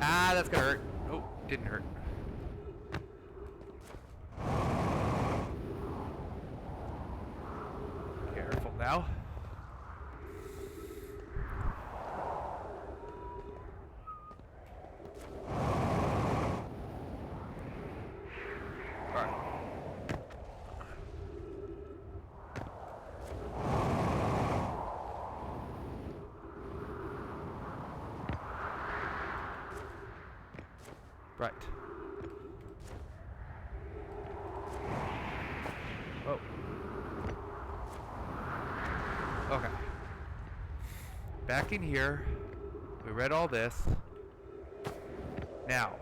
Ah, that's gonna hurt. Oh, didn't hurt. Careful now. Right. Okay. Back in here. We read all this. Now.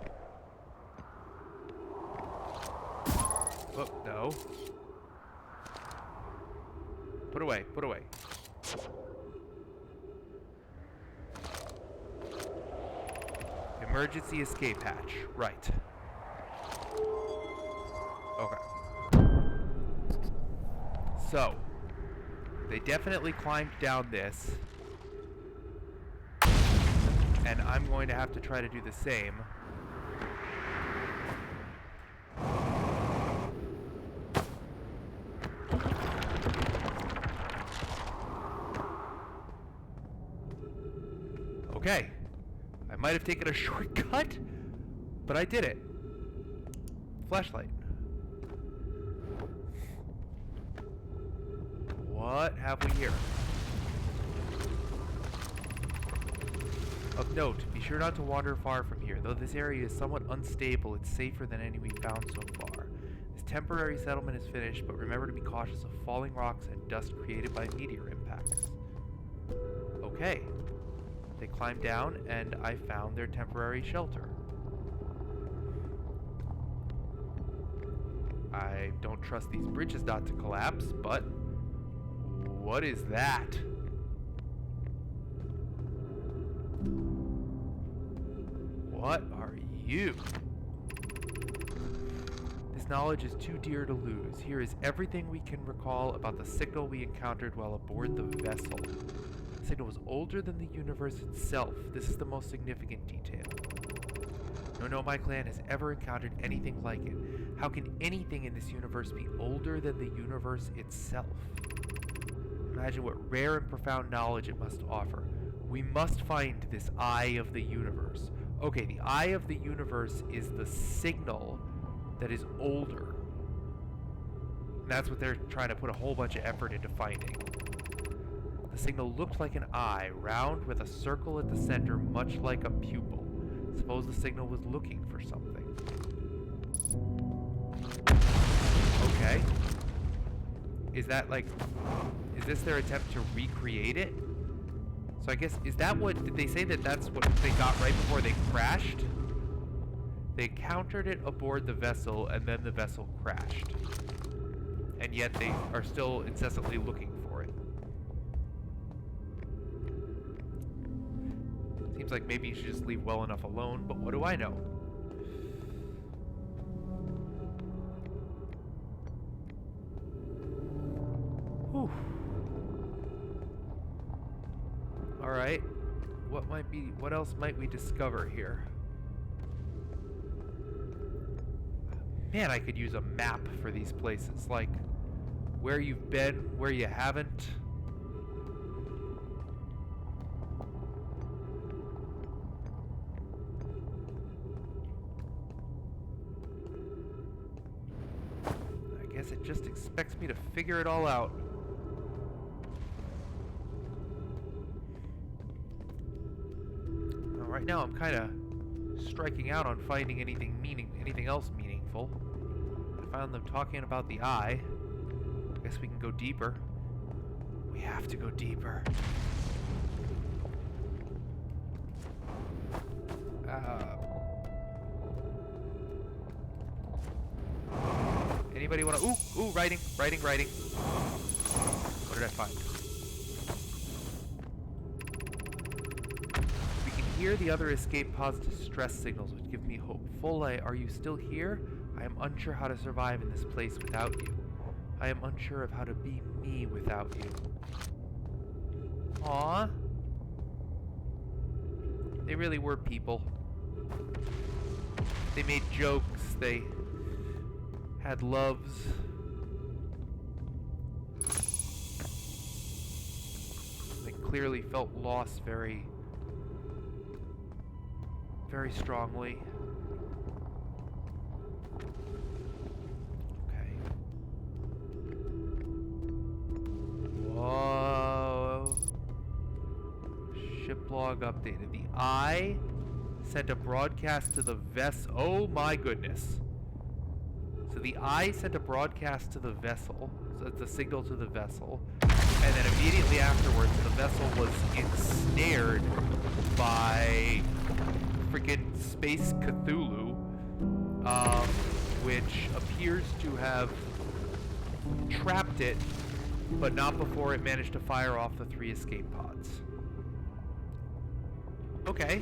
Oh, no. Put away, put away. Emergency escape hatch. Right. Okay. So, they definitely climbed down this. And I'm going to have to try to do the same. Okay. I might have taken a shortcut, but I did it. Flashlight. What have we here? Of note, be sure not to wander far from here. Though this area is somewhat unstable, it's safer than any we've found so far. This temporary settlement is finished, but remember to be cautious of falling rocks and dust created by meteor impacts. Okay. They climbed down, and I found their temporary shelter. I don't trust these bridges not to collapse, but what is that? What are you? This knowledge is too dear to lose. Here is everything we can recall about the signal we encountered while aboard the vessel. The signal was older than the universe itself. This is the most significant detail. No Nomai clan has ever encountered anything like it. How can anything in this universe be older than the universe itself? Imagine what rare and profound knowledge it must offer. We must find this eye of the universe. Okay, the eye of the universe is the signal that is older. And that's what they're trying to put a whole bunch of effort into finding. The signal looked like an eye, round with a circle at the center, much like a pupil. Suppose the signal was looking for something. Okay. Is that like... is this their attempt to recreate it? So I guess, is that what... did they say that that's what they got right before they crashed? They encountered it aboard the vessel, and then the vessel crashed. And yet they are still incessantly looking for it. Seems like maybe you should just leave well enough alone, but what do I know? Whew. Alright. What else might we discover here? Man, I could use a map for these places, like where you've been, where you haven't. I guess it just expects me to figure it all out. Well, right now I'm kind of striking out on finding anything else meaningful. I found them talking about the eye. I guess we can go deeper. We have to go deeper. Anybody want to... Ooh, writing. What did I find? We can hear the other escape pods' distress signals, which give me hope. Foley, are you still here? I am unsure how to survive in this place without you. I am unsure of how to be me without you. Aww. They really were people. They made jokes. They had loves. They clearly felt loss very, very strongly. Whoa. Ship log updated. The Eye sent a broadcast to the vessel. Oh my goodness. So the eye sent a broadcast to the vessel, so it's a signal to the vessel, and then immediately afterwards the vessel was ensnared by freaking Space Cthulhu, which appears to have trapped it, but not before it managed to fire off the 3 escape pods. Okay.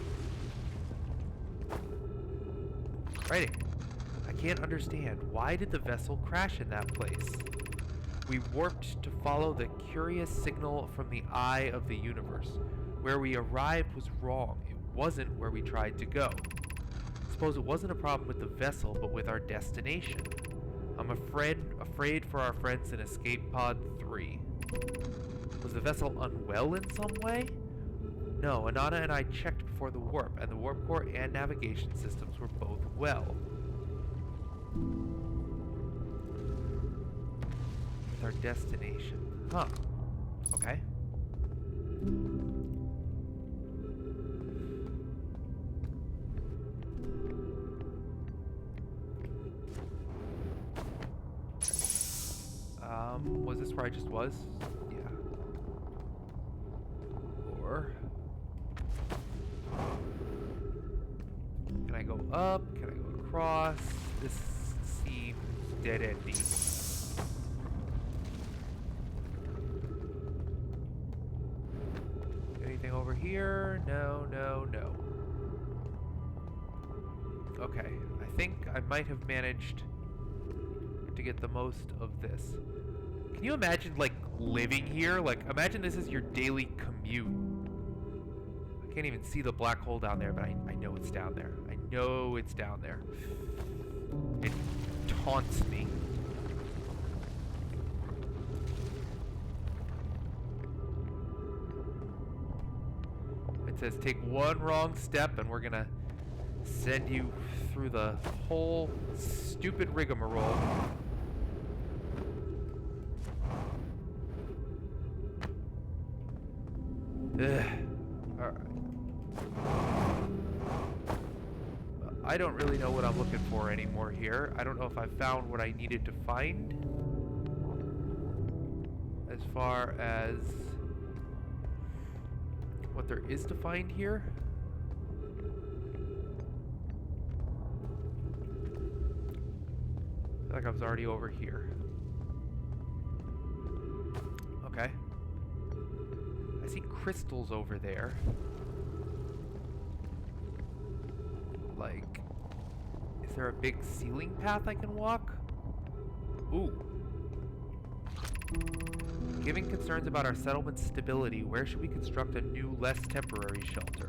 Writing. I can't understand. Why did the vessel crash in that place? We warped to follow the curious signal from the eye of the universe. Where we arrived was wrong. It wasn't where we tried to go. Suppose it wasn't a problem with the vessel, but with our destination. I'm afraid for our friends in Escape Pod 3. Was the vessel unwell in some way? No, Anana and I checked before the warp, and the warp core and navigation systems were both well. With our destination. Huh. Okay. Was this where I just was? Yeah. Or... can I go up? Can I go across? This seems dead-endy. Anything over here? No, no, no. Okay, I think I might have managed to get the most of this. Can you imagine, like, living here? Like, imagine this is your daily commute. I can't even see the black hole down there, but I know it's down there. I know it's down there. It taunts me. It says take one wrong step and we're gonna send you through the whole stupid rigmarole. Ugh. Alright. I don't really know what I'm looking for anymore here. I don't know if I found what I needed to find. As far as what there is to find here. I feel like I was already over here. Okay. I see crystals over there. Like, is there a big ceiling path I can walk? Ooh. Given concerns about our settlement's stability, where should we construct a new, less temporary shelter?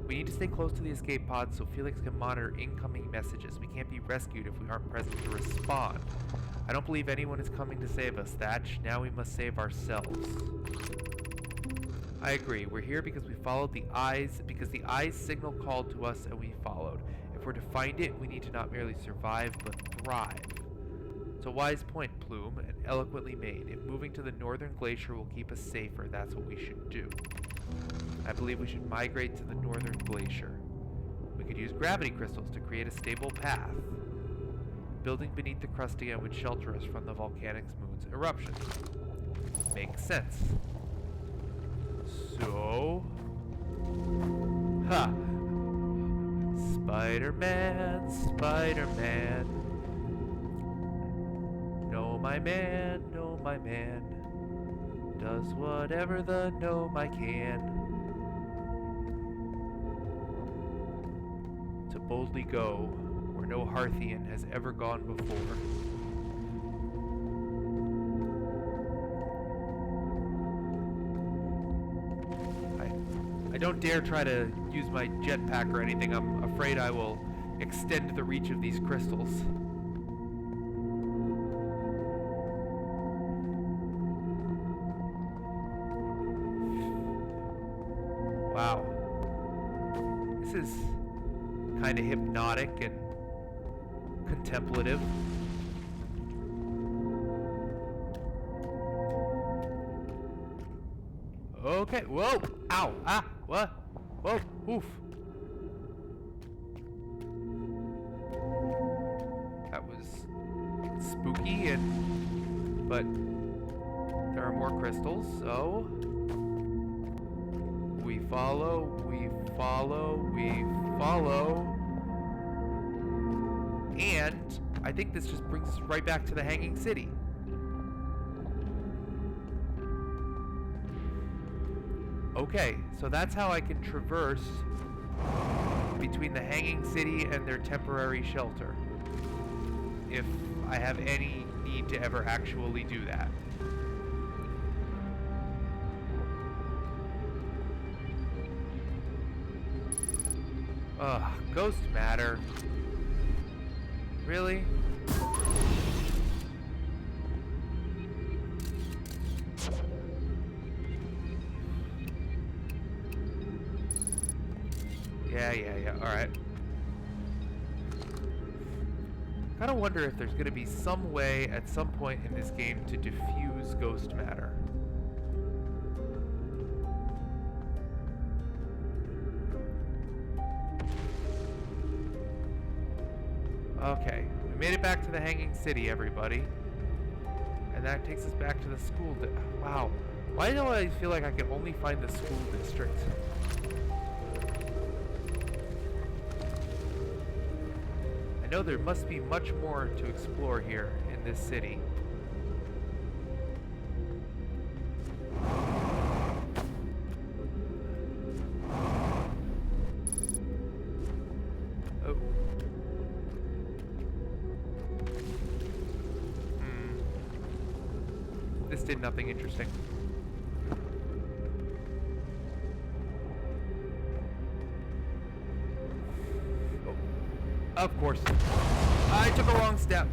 We need to stay close to the escape pod so Felix can monitor incoming messages. We can't be rescued if we aren't present to respond. I don't believe anyone is coming to save us, Thatch. Now we must save ourselves. I agree. We're here because we followed the eyes, because the eyes signal called to us and we followed. If we're to find it, we need to not merely survive, but thrive. It's a wise point, Plume, and eloquently made. If moving to the northern glacier will keep us safer, that's what we should do. I believe we should migrate to the northern glacier. We could use gravity crystals to create a stable path. Building beneath the crust again would shelter us from the volcanic moon's eruptions. Makes sense. So... ha! Spider-Man, Spider-Man. Nomai man, Nomai man. Does whatever the Nomai can. To boldly go where no Hearthian has ever gone before. I don't dare try to use my jetpack or anything. I'm afraid I will extend the reach of these crystals. Wow. This is kind of hypnotic and contemplative. Okay, whoa! Ow! Ah! What? Whoa! Oof! spooky, but there are more crystals, so we follow, and I think this just brings us right back to the Hanging City. Okay, so that's how I can traverse between the Hanging City and their temporary shelter, if I have any need to ever actually do that. Ugh, ghost matter. Really? Yeah, alright. Kinda wonder if there's gonna be some way at some point in this game to diffuse ghost matter. Okay, we made it back to the Hanging City, everybody. And that takes us back to the school. Wow. Why do I feel like I can only find the school district? I know there must be much more to explore here in this city. Oh. This did nothing interesting. Of course. I took a wrong step.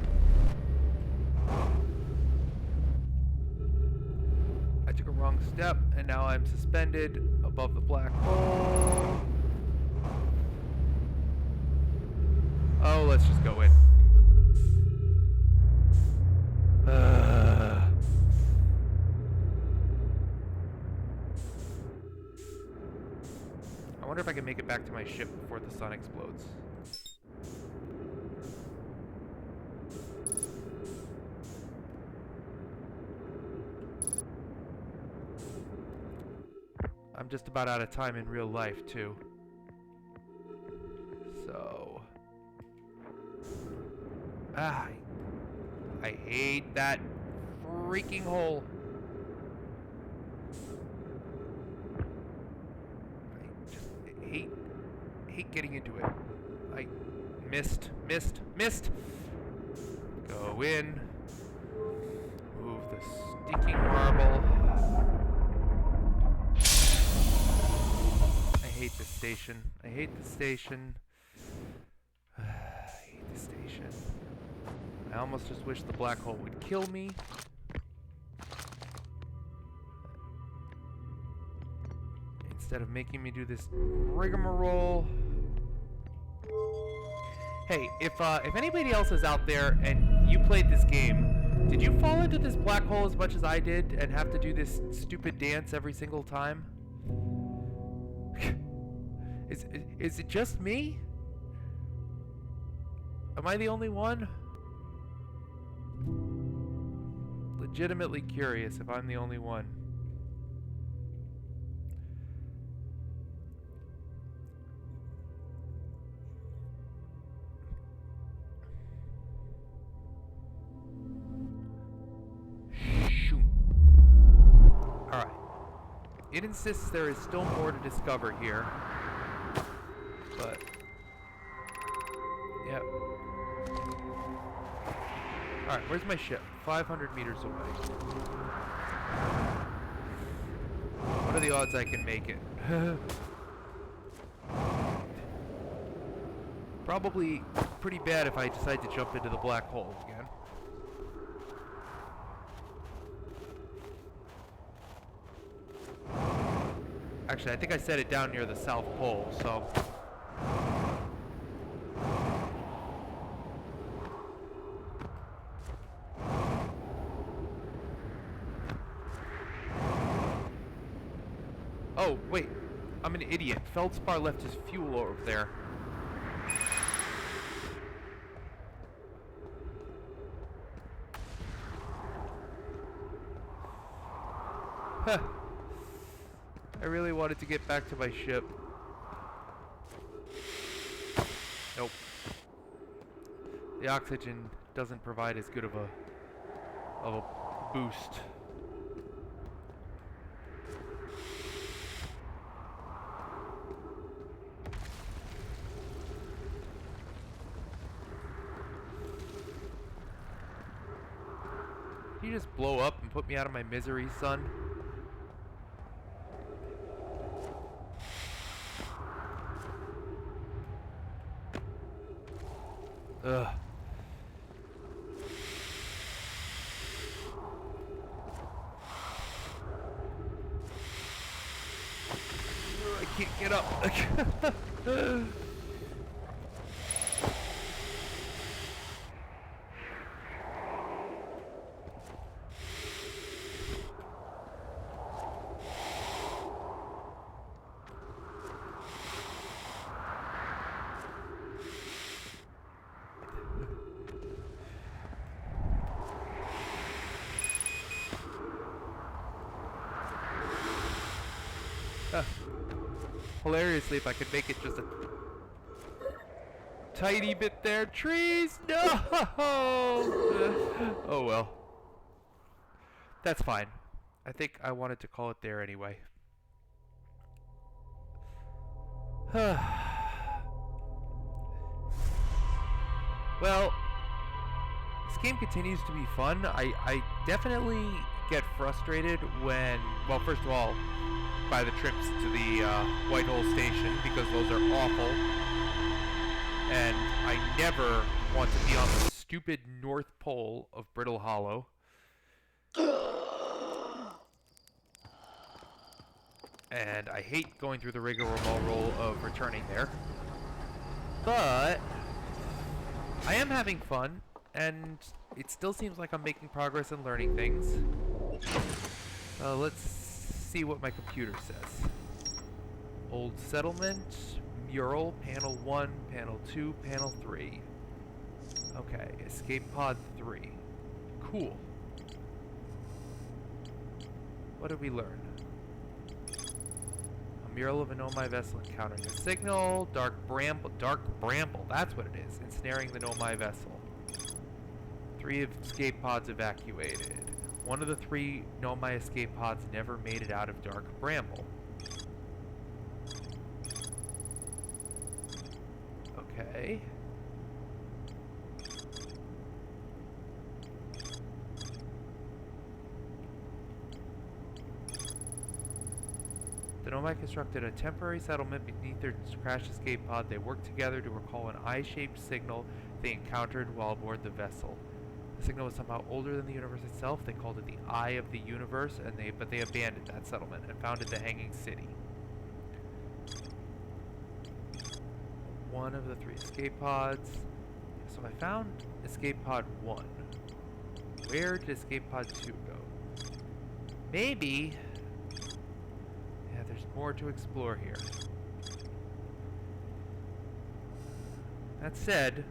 I took a wrong step, and now I'm suspended above the black hole. Oh, let's just go in. I wonder if I can make it back to my ship before the sun explodes. I'm just about out of time in real life, too. So... I hate that freaking hole. I just hate getting into it. I missed. Go in. Move the stinking marble. I hate this station. I hate the station. I almost just wish the black hole would kill me. Instead of making me do this rigmarole. Hey, if anybody else is out there and you played this game, did you fall into this black hole as much as I did and have to do this stupid dance every single time? Is it just me? Am I the only one? Legitimately curious if I'm the only one. Shoot. Alright. It insists there is still more to discover here. But... yep. Alright, where's my ship? 500 meters away. What are the odds I can make it? Probably pretty bad if I decide to jump into the black hole again. Actually, I think I set it down near the South Pole, so... Oh, wait. I'm an idiot. Feldspar left his fuel over there. I really wanted to get back to my ship. Nope. The oxygen doesn't provide as good of a boost. Can you just blow up and put me out of my misery, son? Ugh. I can't get up. Hilariously, if I could make it just a tiny bit there. Trees! No! Oh well. That's fine. I think I wanted to call it there anyway. Well, this game continues to be fun. I definitely get frustrated when, well, first of all, by the trips to the Whitehall station, because those are awful. And I never want to be on the stupid North Pole of Brittle Hollow. And I hate going through the rigmarole of returning there. But I am having fun, and it still seems like I'm making progress and learning things. Let's see what my computer says. Old settlement, mural, panel 1, panel 2, panel 3. Okay, escape pod 3. Cool. What did we learn? A mural of a Nomai vessel encountering a signal. Dark Bramble, that's what it is. Ensnaring the Nomai vessel. 3 escape pods evacuated. One of the 3 Nomai escape pods never made it out of Dark Bramble. Okay. The Nomai constructed a temporary settlement beneath their crashed escape pod. They worked together to recall an eye-shaped signal they encountered while aboard the vessel. The signal was somehow older than the universe itself. They called it the Eye of the Universe, but they abandoned that settlement and founded the Hanging City. One of the 3 escape pods. So I found escape pod 1. Where did escape pod 2 go? Maybe. Yeah, there's more to explore here. That said,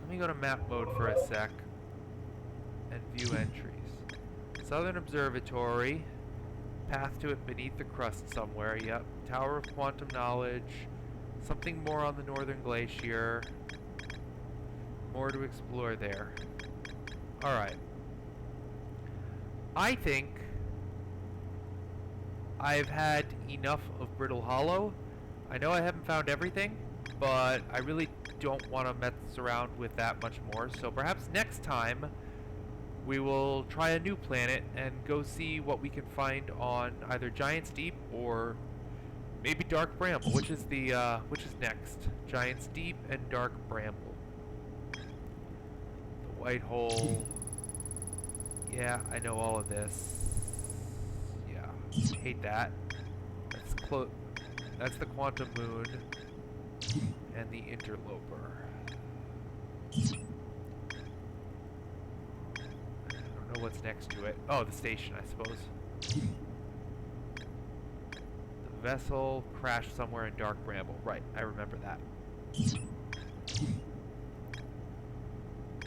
let me go to map mode for a sec and view entries. Southern Observatory. Path to it beneath the crust somewhere. Yep. Tower of Quantum Knowledge. Something more on the Northern Glacier. More to explore there. Alright. I think I've had enough of Brittle Hollow. I know I haven't found everything, but I really don't want to mess around with that much more. So perhaps next time we will try a new planet and go see what we can find on either Giant's Deep or maybe Dark Bramble, which is next. Giant's Deep and Dark Bramble. The White Hole. Yeah, I know all of this. Yeah, hate that. That's the Quantum Moon and the Interloper. What's next to it? Oh, the station, I suppose. The vessel crashed somewhere in Dark Bramble. Right, I remember that.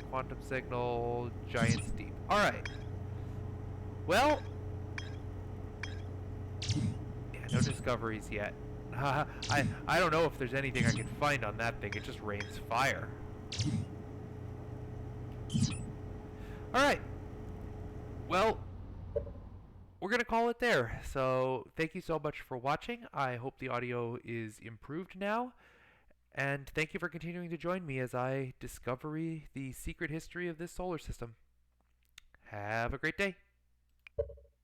Quantum signal, Giant's Deep. Alright. Well, yeah, no discoveries yet. I don't know if there's anything I can find on that thing. It just rains fire. Alright. Well, we're going to call it there. So thank you so much for watching. I hope the audio is improved now. And thank you for continuing to join me as I discover the secret history of this solar system. Have a great day.